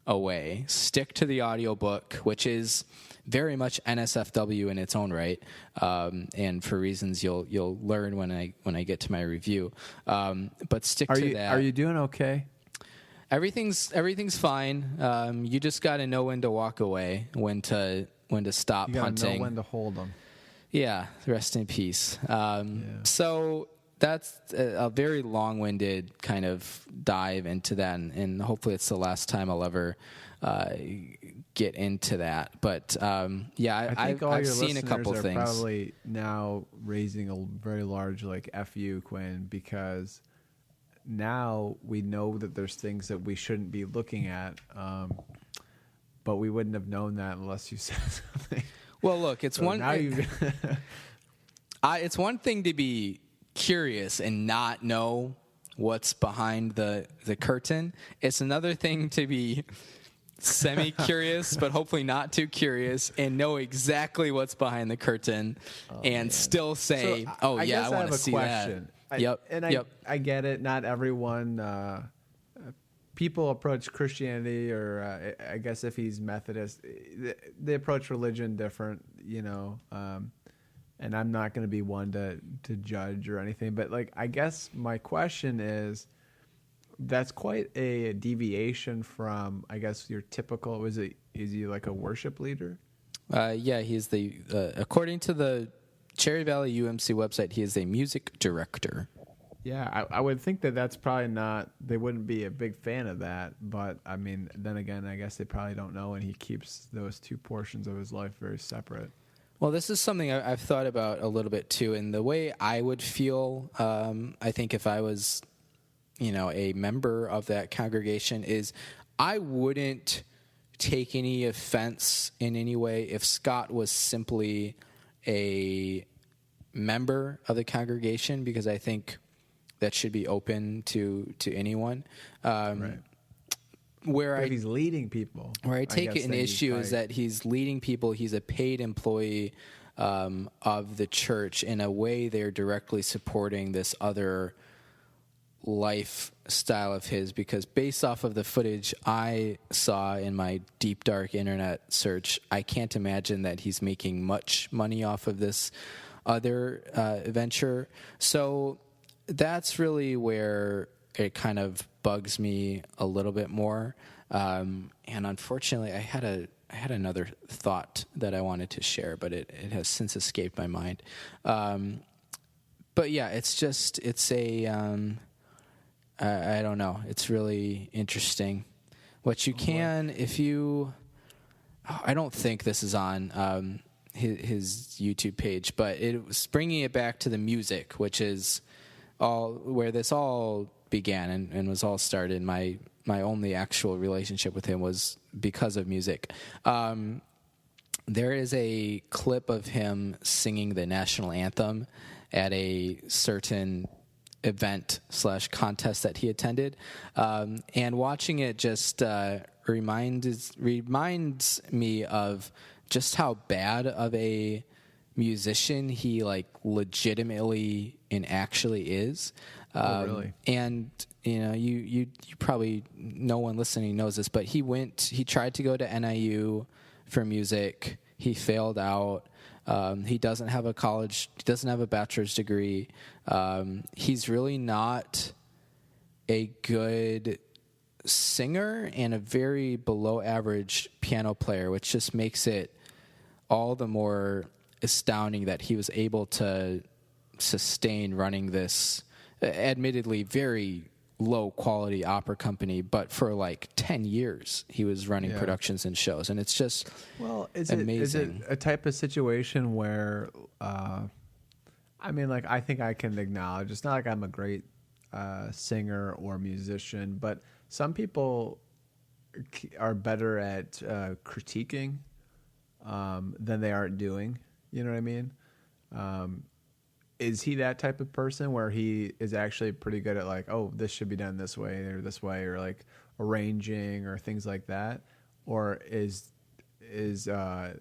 away. Stick to the audiobook, which is very much NSFW in its own right, and for reasons you'll learn when I get to my review. But stick to that. Are you doing okay? Everything's fine. You just got to know when to walk away, when to stop you gotta hunting. Know when to hold them. Yeah, rest in peace. So that's a very long-winded kind of dive into that, and hopefully it's the last time I'll ever get into that. But I think I've seen a couple are things. Probably now raising a very large "F you, Quinn," because now we know that there's things that we shouldn't be looking at, but we wouldn't have known that unless you said something. Well, look, it's so it's one thing to be curious and not know what's behind the curtain. It's another thing to be semi-curious, but hopefully not too curious, and know exactly what's behind the curtain, still say, I want to see that. I get it. Not everyone. People approach Christianity, or I guess if he's Methodist, they approach religion different, and I'm not going to be one to judge or anything. But I guess my question is, that's quite a deviation from, I guess, your typical. Is he like a worship leader? He's according to the Cherry Valley UMC website, he is a music director. Yeah, I would think that's probably not. They wouldn't be a big fan of that, but I mean, then again, I guess they probably don't know, and he keeps those two portions of his life very separate. Well, this is something I've thought about a little bit too, and the way I would feel, I think if I was, a member of that congregation, is I wouldn't take any offense in any way if Scott was simply a member of the congregation, because I think that should be open to anyone. Right. If he's leading people. Where I take an issue is that he's leading people. He's a paid employee of the church. In a way, they're directly supporting this other lifestyle of his, because based off of the footage I saw in my deep, dark internet search, I can't imagine that he's making much money off of this other venture. So that's really where it kind of bugs me a little bit more. And unfortunately, I had another thought that I wanted to share, but it has since escaped my mind. But yeah, it's I don't know. It's really interesting. What you can, if you, I don't think this is on his YouTube page, but it was bringing it back to the music, which is all where this all began and was all started. My only actual relationship with him was because of music. There is a clip of him singing the national anthem at a certain event/contest that he attended, and watching it just reminds me of just how bad of a musician he like legitimately and actually is. Really? And you probably, no one listening knows this, but he tried to go to NIU for music. He failed out. He doesn't have a bachelor's degree. He's really not a good singer and a very below average piano player, which just makes it all the more astounding that he was able to sustain running this admittedly very low quality opera company, but for like 10 years he was running productions and shows, and it's just amazing. Is it a type of situation where I think I can acknowledge it's not like I'm a great singer or musician, but some people are better at critiquing than they are doing. You know what I mean? Is he that type of person where he is actually pretty good at like, oh, this should be done this way, or like arranging or things like that? Or is the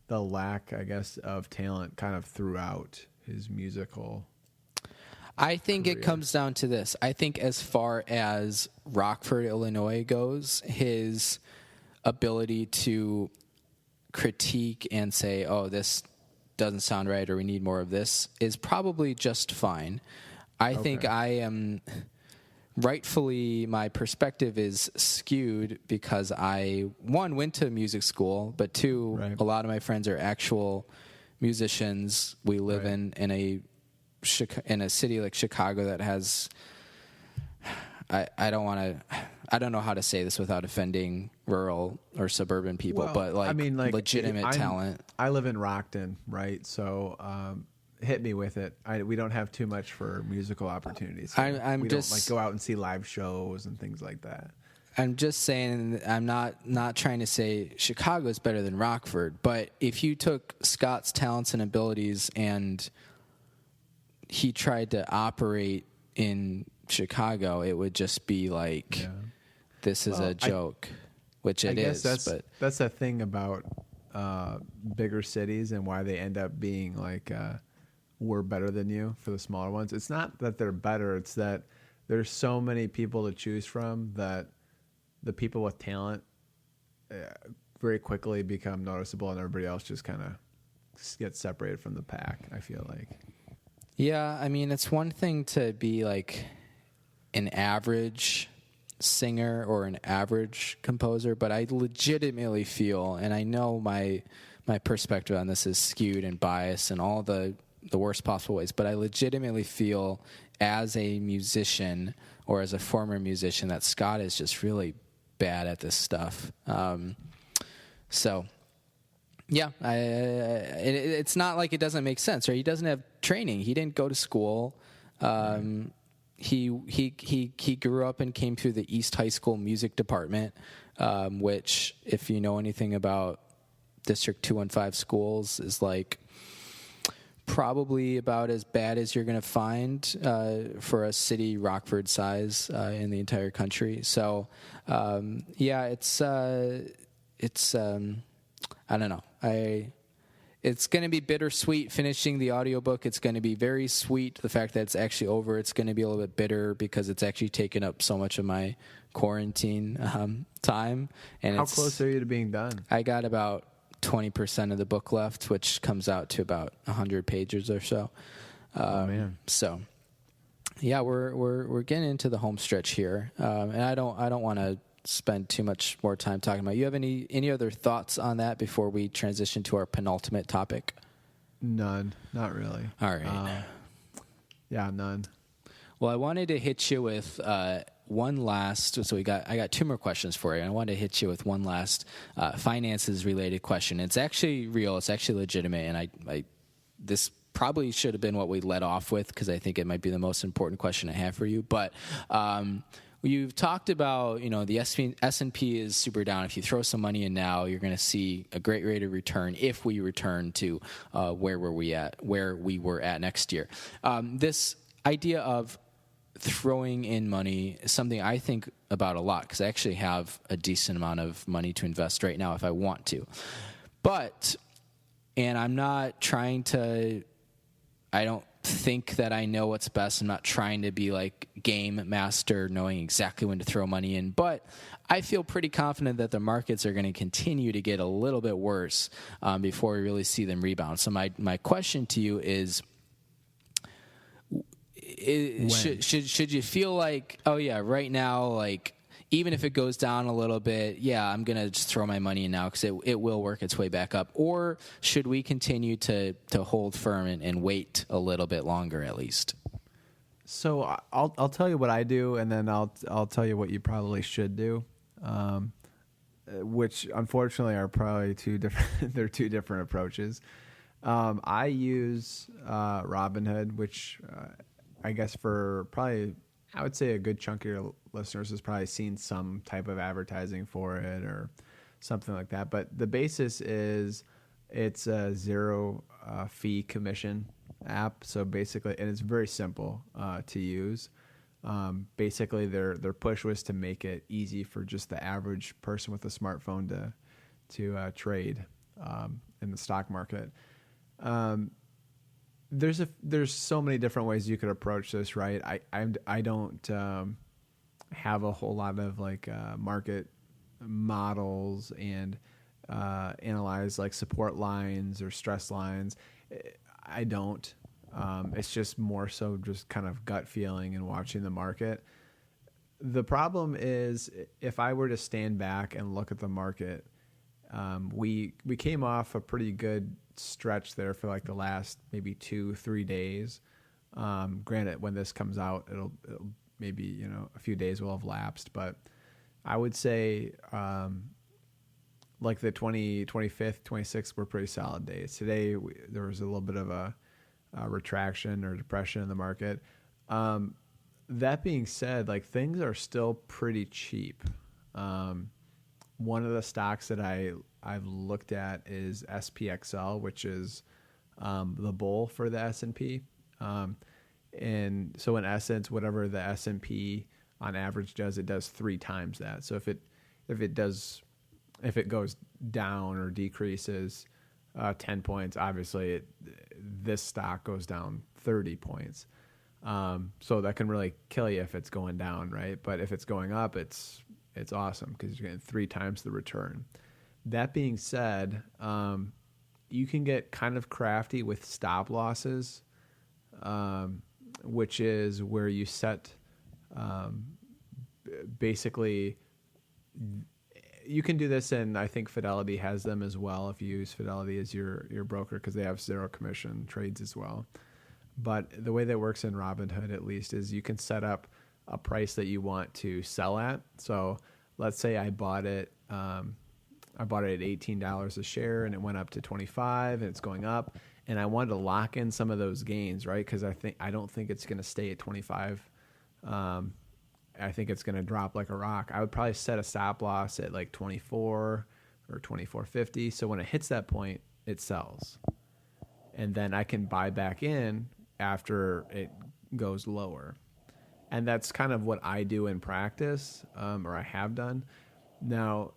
lack, I guess, of talent kind of throughout his musical I think career? It comes down to this. I think as far as Rockford, Illinois goes, his ability to critique and say, oh, this doesn't sound right or we need more of this is probably just fine. I think I am rightfully, my perspective is skewed because I, one, went to music school, but two, a lot of my friends are actual musicians. We live in a city like Chicago that has, I don't know how to say this without offending rural or suburban people, but legitimate talent. I live in Rockton, right? So hit me with it. We don't have too much for musical opportunities. So we don't go out and see live shows and things like that. I'm just saying, I'm not trying to say Chicago is better than Rockford, but if you took Scott's talents and abilities and he tried to operate in Chicago, it would just be like, this is a joke, which it is. That's the thing about bigger cities and why they end up being like we're better than you for the smaller ones. It's not that they're better; it's that there's so many people to choose from that the people with talent very quickly become noticeable, and everybody else just kind of gets separated from the pack. I feel like. Yeah, I mean, it's one thing to be like an average singer or an average composer, but I legitimately feel, and I know my perspective on this is skewed and biased in all the worst possible ways, but I legitimately feel as a musician or as a former musician that Scott is just really bad at this stuff. Yeah, it's not like it doesn't make sense, right? He doesn't have training. He didn't go to school. He grew up and came through the East High School music department, which, if you know anything about District 215 schools, is like probably about as bad as you're going to find for a city Rockford size in the entire country. So, it's I don't know. It's going to be bittersweet finishing the audiobook. It's going to be very sweet, the fact that it's actually over. It's going to be a little bit bitter because it's actually taken up so much of my quarantine time. And how close are you to being done? I got about 20% of the book left, which comes out to about 100 pages or so. Oh man! So, yeah, we're getting into the home stretch here, and I don't want to spend too much more time talking about. You have any other thoughts on that before we transition to our penultimate topic? None, not really. All right. Yeah, none. Well, I wanted to hit you with one last. So I got two more questions for you. I wanted to hit you with one last finances related question. It's actually real. It's actually legitimate, and I this probably should have been what we led off with because I think it might be the most important question I have for you. But you've talked about, the S&P is super down. If you throw some money in now, you're going to see a great rate of return if we return to where we were at next year. This idea of throwing in money is something I think about a lot because I actually have a decent amount of money to invest right now if I want to. And I'm not trying to, I don't think that I know what's best. I'm not trying to be like game master knowing exactly when to throw money in, but I feel pretty confident that the markets are going to continue to get a little bit worse before we really see them rebound. So my question to you is should you feel like, oh yeah, right now, like, even if it goes down a little bit, yeah, I'm going to just throw my money in now because it will work its way back up? Or should we continue to hold firm and wait a little bit longer at least? So I'll tell you what I do, and then I'll tell you what you probably should do, which unfortunately are probably two different. They're two different approaches. I use Robinhood, which I guess for probably, I would say a good chunk of your listeners has probably seen some type of advertising for it or something like that. But the basis is it's a zero fee commission app. So basically, and it's very simple to use. Basically, their push was to make it easy for just the average person with a smartphone to trade in the stock market. There's so many different ways you could approach this, right? I don't have a whole lot of like market models and analyze like support lines or stress lines. I don't. It's just more so just kind of gut feeling and watching the market. The problem is if I were to stand back and look at the market, we came off a pretty good stretch there for like the last maybe 2-3 days. Granted, when this comes out, it'll maybe, a few days will have lapsed, but I would say like the 25th, 26th were pretty solid days. Today, there was a little bit of a retraction or depression in the market. That being said, like things are still pretty cheap. One of the stocks that I've looked at is SPXL, which is the bull for the S&P. And so in essence, whatever the S&P on average does, it does 3 times that. So if it goes down or decreases 10 points, obviously this stock goes down 30 points. So that can really kill you if it's going down, right? But if it's going up, it's awesome because you're getting 3 times the return. That being said, you can get kind of crafty with stop losses, which is where you set basically. You can do this, and I think Fidelity has them as well if you use Fidelity as your broker because they have zero commission trades as well. But the way that works in Robinhood, at least, is you can set up a price that you want to sell at. So let's say I bought it at $18 a share and it went up to 25 and it's going up, and I wanted to lock in some of those gains, right? Because I don't think it's going to stay at 25. I think it's going to drop like a rock. I would probably set a stop loss at like 24 or 24.50. So when it hits that point, it sells, and then I can buy back in after it goes lower. And that's kind of what I do in practice, or I have done. Now,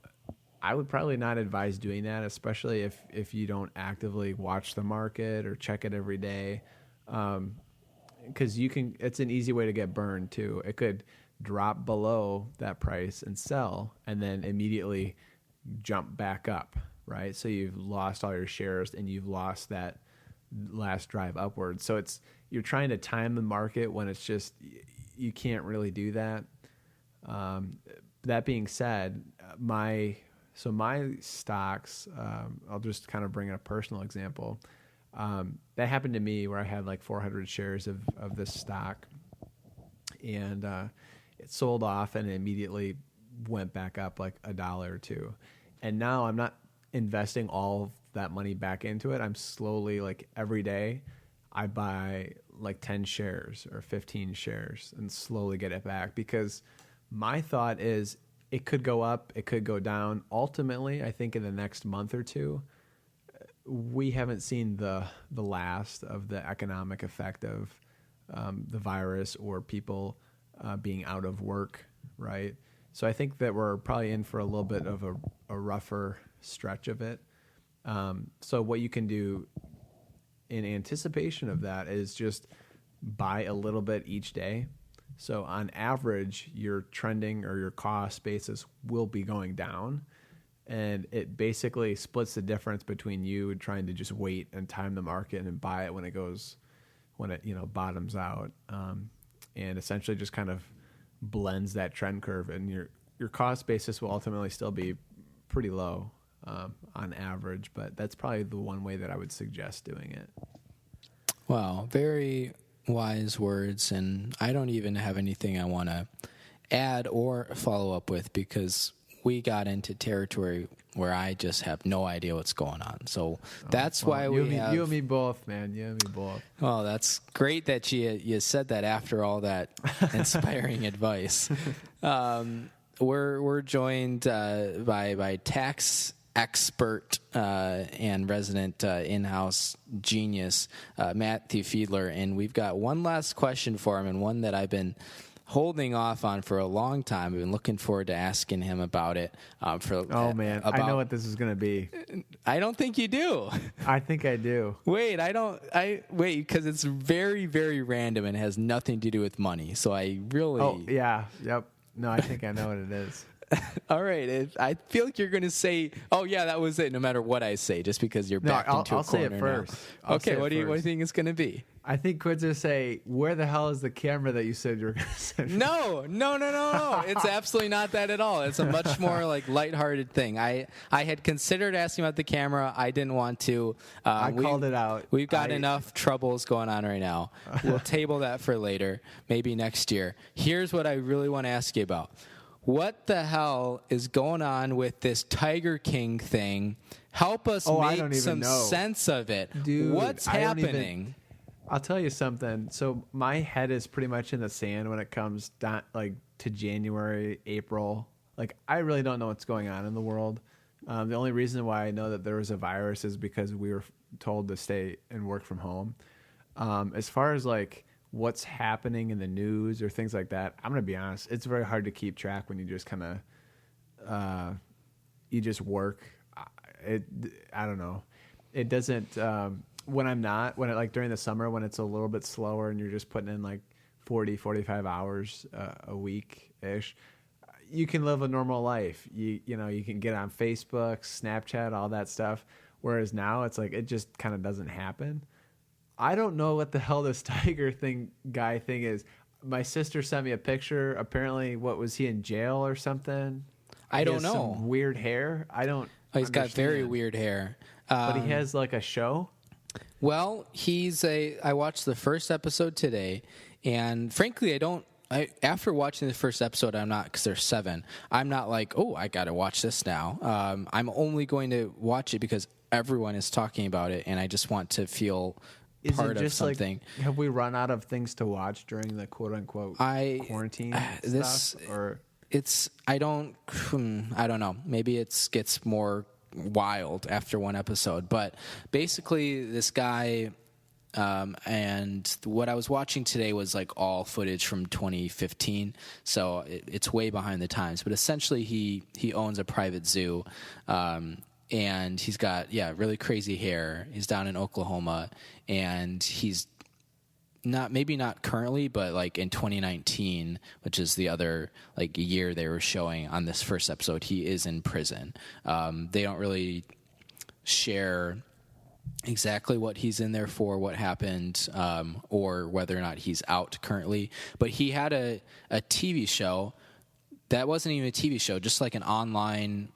I would probably not advise doing that, especially if you don't actively watch the market or check it every day, because it's an easy way to get burned too. It could drop below that price and sell, and then immediately jump back up, right? So you've lost all your shares and you've lost that last drive upwards. So you're trying to time the market when it's just, you can't really do that. That being said, my stocks, I'll just kind of bring in a personal example. That happened to me where I had like 400 shares of this stock. and it sold off and it immediately went back up like $1 or $2. And now I'm not investing all of that money back into it. I'm slowly, like every day, I buy like 10 shares or 15 shares and slowly get it back, because my thought is it could go up, it could go down. Ultimately, I think in the next month or two, we haven't seen the last of the economic effect of the virus or people being out of work, right? So I think that we're probably in for a little bit of a rougher stretch of it. So what you can do in anticipation of that is just buy a little bit each day. So on average, your trending or your cost basis will be going down. And it basically splits the difference between you trying to just wait and time the market and buy it when it bottoms out, and essentially just kind of blends that trend curve. And your cost basis will ultimately still be pretty low on average, but that's probably the one way that I would suggest doing it. Wow, very wise words, and I don't even have anything I want to add or follow up with, because we got into territory where I just have no idea what's going on. So that's why you and me both, man. You and me both. Well, that's great that you said that after all that inspiring advice. We're joined by tax expert and resident in-house genius, Matt Fiedler, and we've got one last question for him, and one that I've been holding off on for a long time. I've been looking forward to asking him about it. I know what this is going to be. I don't think you do. I think I do. Wait, because it's very, very random and has nothing to do with money. So I really... Oh, yeah. Yep. No, I think I know what it is. All right. I feel like you're going to say, oh, yeah, that was it, no matter what I say, just because you're backed into a corner. I'll say it first. Okay, what do you think it's going to be? I think Quinn's going to say, where the hell is the camera that you said you were going to send me? No. It's absolutely not that at all. It's a much more like lighthearted thing. I had considered asking about the camera. I didn't want to. I called it out. We've got enough troubles going on right now. We'll table that for later, maybe next year. Here's what I really want to ask you about. What the hell is going on with this Tiger King thing? Help us make some sense of it. Dude, what's happening? I'll tell you something. So my head is pretty much in the sand when it comes down, like to January, April. Like I really don't know what's going on in the world. The only reason why I know that there was a virus is because we were told to stay and work from home. As far as like what's happening in the news or things like that, I'm going to be honest, it's very hard to keep track when you just kind of, you just work. I don't know. It doesn't, like during the summer, when it's a little bit slower and you're just putting in like 40, 45 hours a week-ish, you can live a normal life. You can get on Facebook, Snapchat, all that stuff. Whereas now it's like, it just kind of doesn't happen. I don't know what the hell this Tiger guy thing is. My sister sent me a picture. Apparently, what was he in jail or something? I don't know. Some weird hair. I don't. Oh, he's got very weird hair. But he has like a show. Well, I watched the first episode today, and frankly, after watching the first episode, I'm not, because there's 7, I'm not like, oh, I got to watch this now. I'm only going to watch it because everyone is talking about it, and I just want to feel part of something. Like, have we run out of things to watch during the quote unquote quarantine stuff? Or I don't know. Maybe it gets more wild after one episode, but basically this guy, and what I was watching today was like all footage from 2015, so it's way behind the times, but essentially he owns a private zoo, and he's got really crazy hair. He's down in Oklahoma, and he's maybe not currently, but like in 2019, which is the other like year they were showing on this first episode, he is in prison. They don't really share exactly what he's in there for, what happened, or whether or not he's out currently. But he had a TV show that wasn't even a TV show, just like an online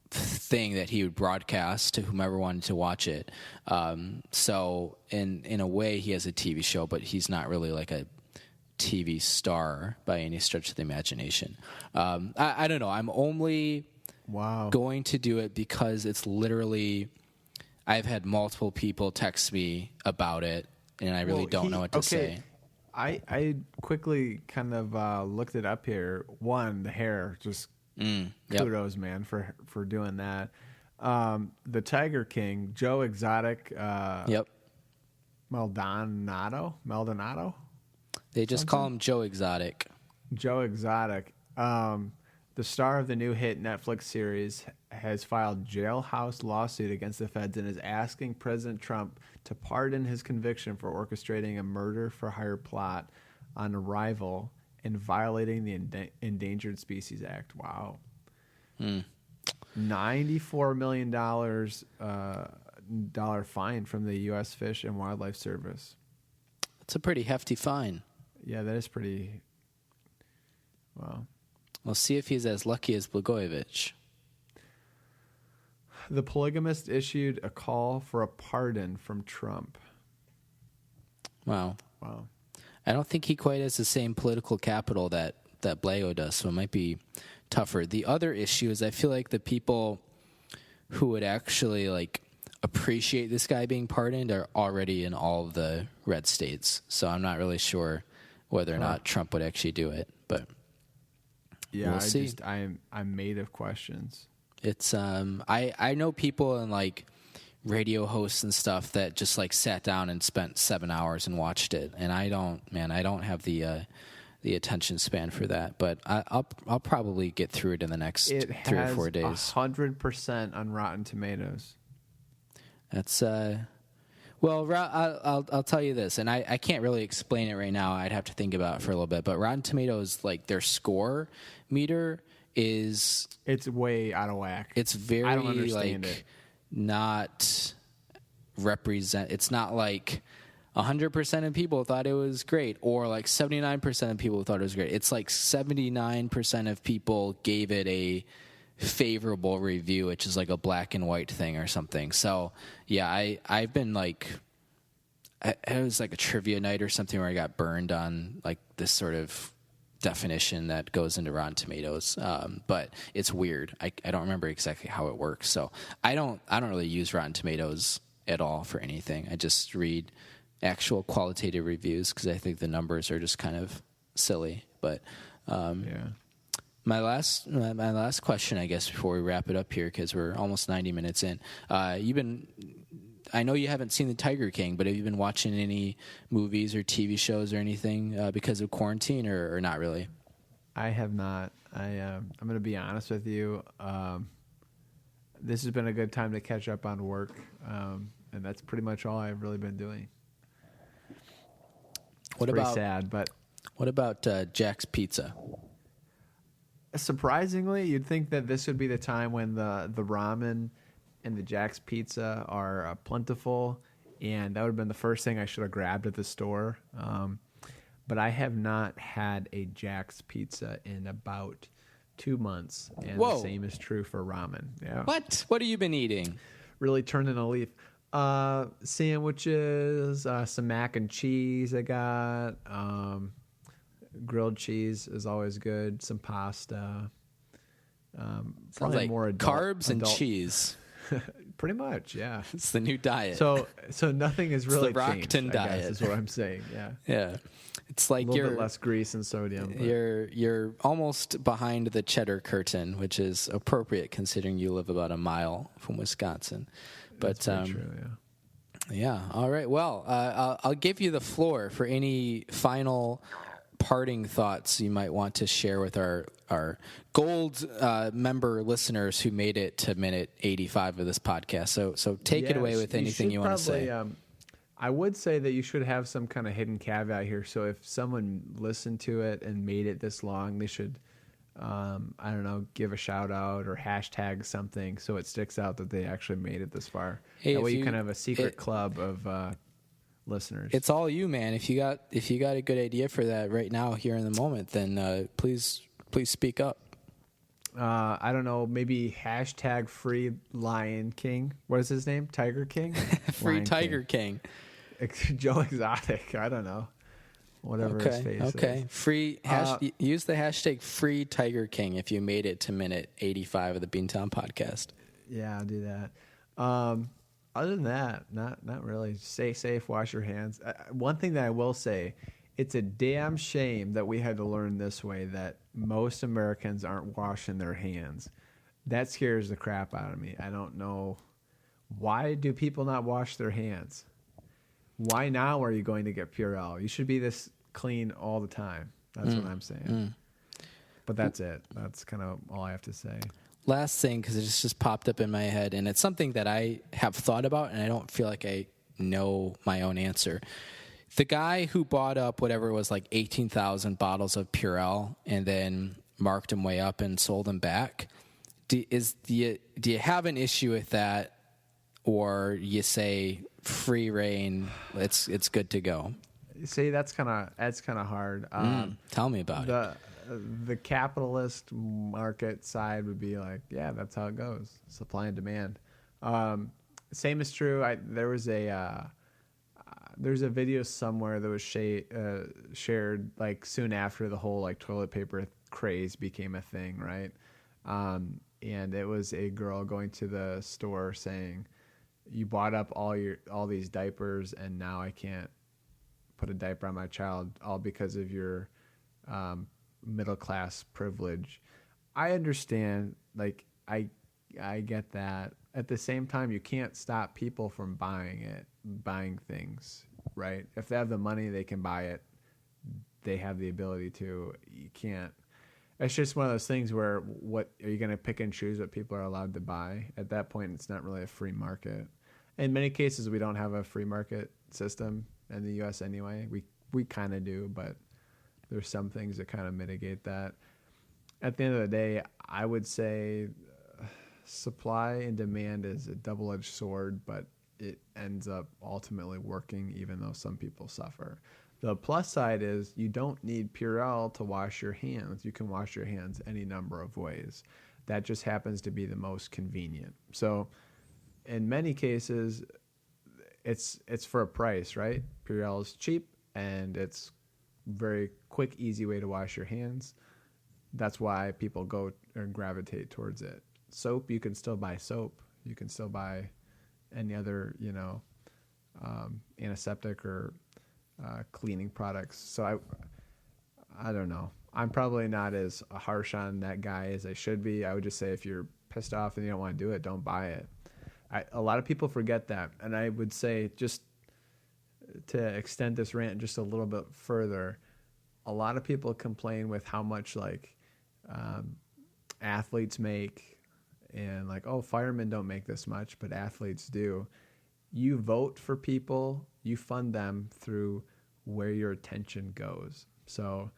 thing that he would broadcast to whomever wanted to watch it. So in a way he has a TV show, but he's not really like a TV star by any stretch of the imagination. I don't know. I'm only going to do it because it's literally, I've had multiple people text me about it, and I really don't know what to say. I quickly kind of looked it up here. One, the hair, just kudos, man, for doing that. The Tiger King, Joe Exotic. Maldonado. They just call him Joe Exotic. Joe Exotic. The star of the new hit Netflix series has filed jailhouse lawsuit against the feds and is asking President Trump to pardon his conviction for orchestrating a murder-for-hire plot on a rival and violating the Endangered Species Act. Wow. $94 million dollar fine from the U.S. Fish and Wildlife Service. That's a pretty hefty fine. Yeah, that is pretty... Wow. We'll see if he's as lucky as Blagojevich. The polygamist issued a call for a pardon from Trump. Wow. I don't think he quite has the same political capital that Blago does, so it might be tougher. The other issue is I feel like the people who would actually like appreciate this guy being pardoned are already in all of the red states. So I'm not really sure whether or not Trump would actually do it, but yeah, we'll see. I'm made of questions. It's I know people and like radio hosts and stuff that just like sat down and spent 7 hours and watched it, and I don't have the attention span for that. But I'll probably get through it in the next 3 or 4 days. It has 100% on Rotten Tomatoes. That's well, I'll tell you this, and I can't really explain it right now. I'd have to think about it for a little bit. But Rotten Tomatoes, like their score meter it's way out of whack. It's very I don't understand like not represent. It's not like 100% of people thought it was great, or like 79% of people thought it was great. It's like 79% of people gave it a favorable review, which is like a black and white thing or something. So yeah, I've been like, it was like a trivia night or something where I got burned on like this sort of definition that goes into Rotten Tomatoes, but it's weird. I don't remember exactly how it works. So I don't really use Rotten Tomatoes at all for anything. I just read actual qualitative reviews because I think the numbers are just kind of silly. But my last question, I guess, before we wrap it up here, because we're almost 90 minutes in. I know you haven't seen The Tiger King, but have you been watching any movies or TV shows or anything because of quarantine, or not really? I have not. I'm going to be honest with you. This has been a good time to catch up on work, and that's pretty much all I've really been doing. It's pretty sad, but what about Jack's Pizza? Surprisingly, you'd think that this would be the time when the ramen and the Jack's Pizza are plentiful, and that would have been the first thing I should have grabbed at the store. But I have not had a Jack's Pizza in about 2 months, and the same is true for ramen. Yeah. What have you been eating? Really turning a leaf. Sandwiches, some mac and cheese I got. Grilled cheese is always good. Some pasta. Sounds like more carbs and cheese. Pretty much, yeah. It's the new diet. So nothing is really changed. The Rockton diet is what I'm saying. Yeah. Yeah. It's like a little bit less grease and sodium. But you're almost behind the cheddar curtain, which is appropriate considering you live about a mile from Wisconsin. But that's true, yeah. Yeah. All right. Well, I'll give you the floor for any final parting thoughts you might want to share with our gold member listeners who made it to minute 85 of this podcast. So take it away with anything you want to say. I would say that you should have some kind of hidden caveat here. So if someone listened to it and made it this long, they should, I don't know, give a shout out or hashtag something so it sticks out that they actually made it this far. Hey, that way you can have a secret club of listeners. It's all you, man. If you got a good idea for that right now here in the moment, then please speak up. I don't know, maybe hashtag free Lion King. What is his name? Tiger King? Free Lion Tiger King. Joe Exotic. I don't know. whatever his face is. Okay. Use the hashtag free Tiger King if you made it to minute 85 of the Beantown podcast. Yeah, I'll do that. Other than that, not really. Stay safe, wash your hands. One thing that I will say, it's a damn shame that we had to learn this way, that most Americans aren't washing their hands. That scares the crap out of me. I don't know. Why do people not wash their hands? Why now are you going to get Purell? You should be this clean all the time. That's what I'm saying. But that's it. That's kind of all I have to say. Last thing, because it just popped up in my head, and it's something that I have thought about, and I don't feel like I know my own answer. The guy who bought up whatever it was, like 18,000 bottles of Purell, and then marked them way up and sold them back. Do you have an issue with that, or you say free reign, it's good to go? See, that's kind of hard. Tell me about it. The capitalist market side would be like, yeah, that's how it goes. Supply and demand. Same is true. There's a video somewhere that was shared like soon after the whole like toilet paper craze became a thing, right? And it was a girl going to the store saying, "You bought up all these diapers, and now I can't put a diaper on my child, all because of your middle class privilege." I understand, like I get that. At the same time, you can't stop people from buying things, right? If they have the money, they can buy it. They have the ability to. You can't. It's just one of those things where what are you going to pick and choose what people are allowed to buy? At that point, it's not really a free market. In many cases, we don't have a free market system in the U.S. anyway. We kind of do, but there's some things that kind of mitigate that. At the end of the day, I would say supply and demand is a double-edged sword, but it ends up ultimately working even though some people suffer. The plus side is you don't need Purell to wash your hands. You can wash your hands any number of ways. That just happens to be the most convenient. So in many cases, it's for a price, right? Purell is cheap, and it's very quick, easy way to wash your hands. That's why people go and gravitate towards it. Soap, you can still buy soap. You can still buy any other, antiseptic or cleaning products. So I don't know. I'm probably not as harsh on that guy as I should be. I would just say if you're pissed off and you don't want to do it, don't buy it. A lot of people forget that. And I would say, just to extend this rant just a little bit further, a lot of people complain with how much athletes make, and like, oh, firemen don't make this much, but athletes do. You vote for people, you fund them through where your attention goes. So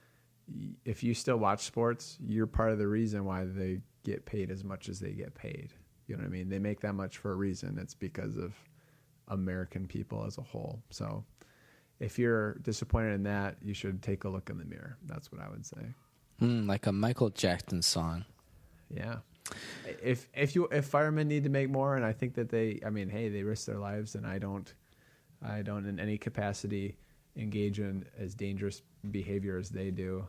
if you still watch sports, you're part of the reason why they get paid as much as they get paid. You know what I mean? They make that much for a reason. It's because of American people as a whole. So if you're disappointed in that, you should take a look in the mirror. That's what I would say. Like a Michael Jackson song. Yeah. If firemen need to make more, and I think that they risk their lives, and I don't in any capacity engage in as dangerous behavior as they do.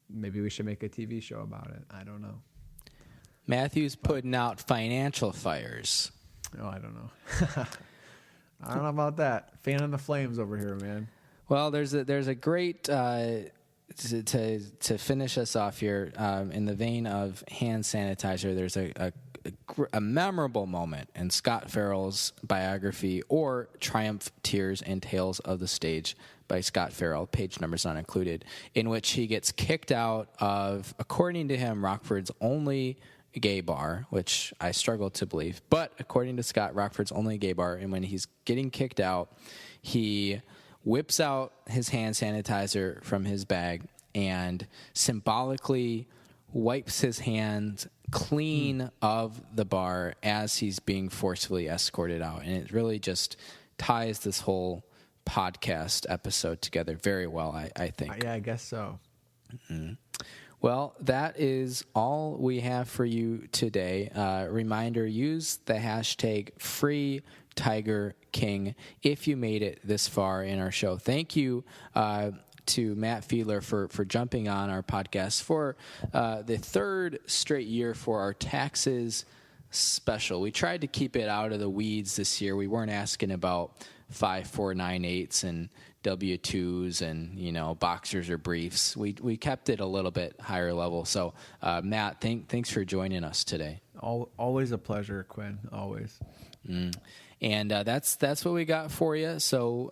Maybe we should make a TV show about it. I don't know. Matthew's putting out financial fires. Oh, I don't know. I don't know about that. Fanning the flames over here, man. Well, there's a great to finish us off here, in the vein of hand sanitizer. There's a memorable moment in Scott Farrell's biography, or Triumph, Tears, and Tales of the Stage by Scott Farrell, page numbers not included, in which he gets kicked out of, according to him, Rockford's only gay bar, which I struggle to believe. But according to Scott, Rockford's only gay bar, and when he's getting kicked out, he whips out his hand sanitizer from his bag and symbolically wipes his hands clean of the bar as he's being forcefully escorted out. And it really just ties this whole podcast episode together very well, I think. Yeah, I guess so. Mm-hmm. Well, that is all we have for you today. Reminder, use the hashtag free Tiger King if you made it this far in our show. Thank you to Matt Fiedler for jumping on our podcast for the third straight year for our taxes special. We tried to keep it out of the weeds this year. We weren't asking about 5498s and W-2s and, boxers or briefs. We kept it a little bit higher level. So, Matt, thanks for joining us today. Always a pleasure, Quinn. Always. And that's what we got for you. So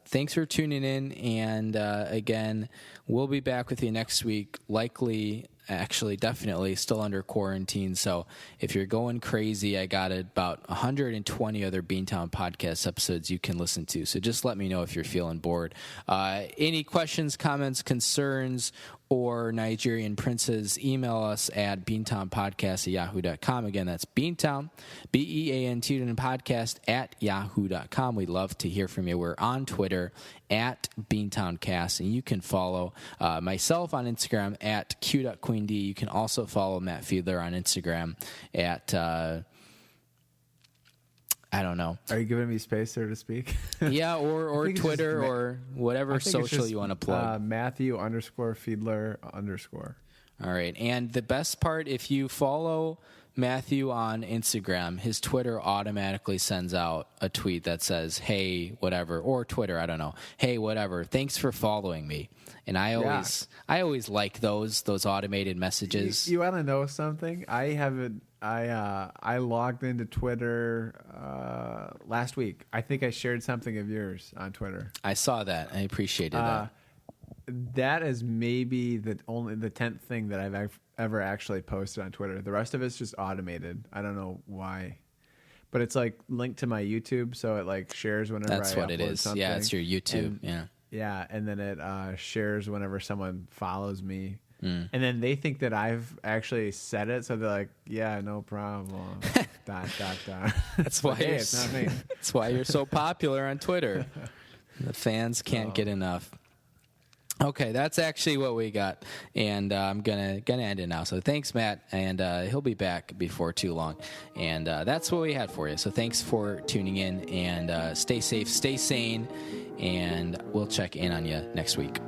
thanks for tuning in. And again, we'll be back with you next week, definitely still under quarantine. So if you're going crazy, I got about 120 other Beantown podcast episodes you can listen to. So just let me know if you're feeling bored. Any questions, comments, concerns, or Nigerian princes, email us at beantownpodcast@yahoo.com. Again, that's Beantown, Beantown podcast @yahoo.com. We'd love to hear from you. We're on Twitter at BeantownCast, and you can follow myself on Instagram at q.queend. You can also follow Matt Fiedler on Instagram at I don't know. Are you giving me space there to speak? Yeah, or Twitter or whatever social you want to plug. Matthew_Fiedler_. All right. And the best part, if you follow Matthew on Instagram, his Twitter automatically sends out a tweet that says, hey, whatever, or Twitter, I don't know. Hey, whatever. Thanks for following me. And I always like those automated messages. You want to know something? I logged into Twitter last week. I think I shared something of yours on Twitter. I saw that. I appreciated that. That is maybe the 10th thing that I've ever actually posted on Twitter. The rest of it's just automated. I don't know why. But it's like linked to my YouTube, so it like shares whenever I upload something. That's what it is. Yeah, it's your YouTube. Yeah, and then it shares whenever someone follows me. And then they think that I've actually said it, so they're like, yeah, no problem. ... That's why it's not me. That's why you're so popular on Twitter. The fans can't get enough. Okay, that's actually what we got, and I'm gonna end it now. So thanks, Matt, and he'll be back before too long. And that's what we had for you. So thanks for tuning in, and stay safe, stay sane, and we'll check in on you next week.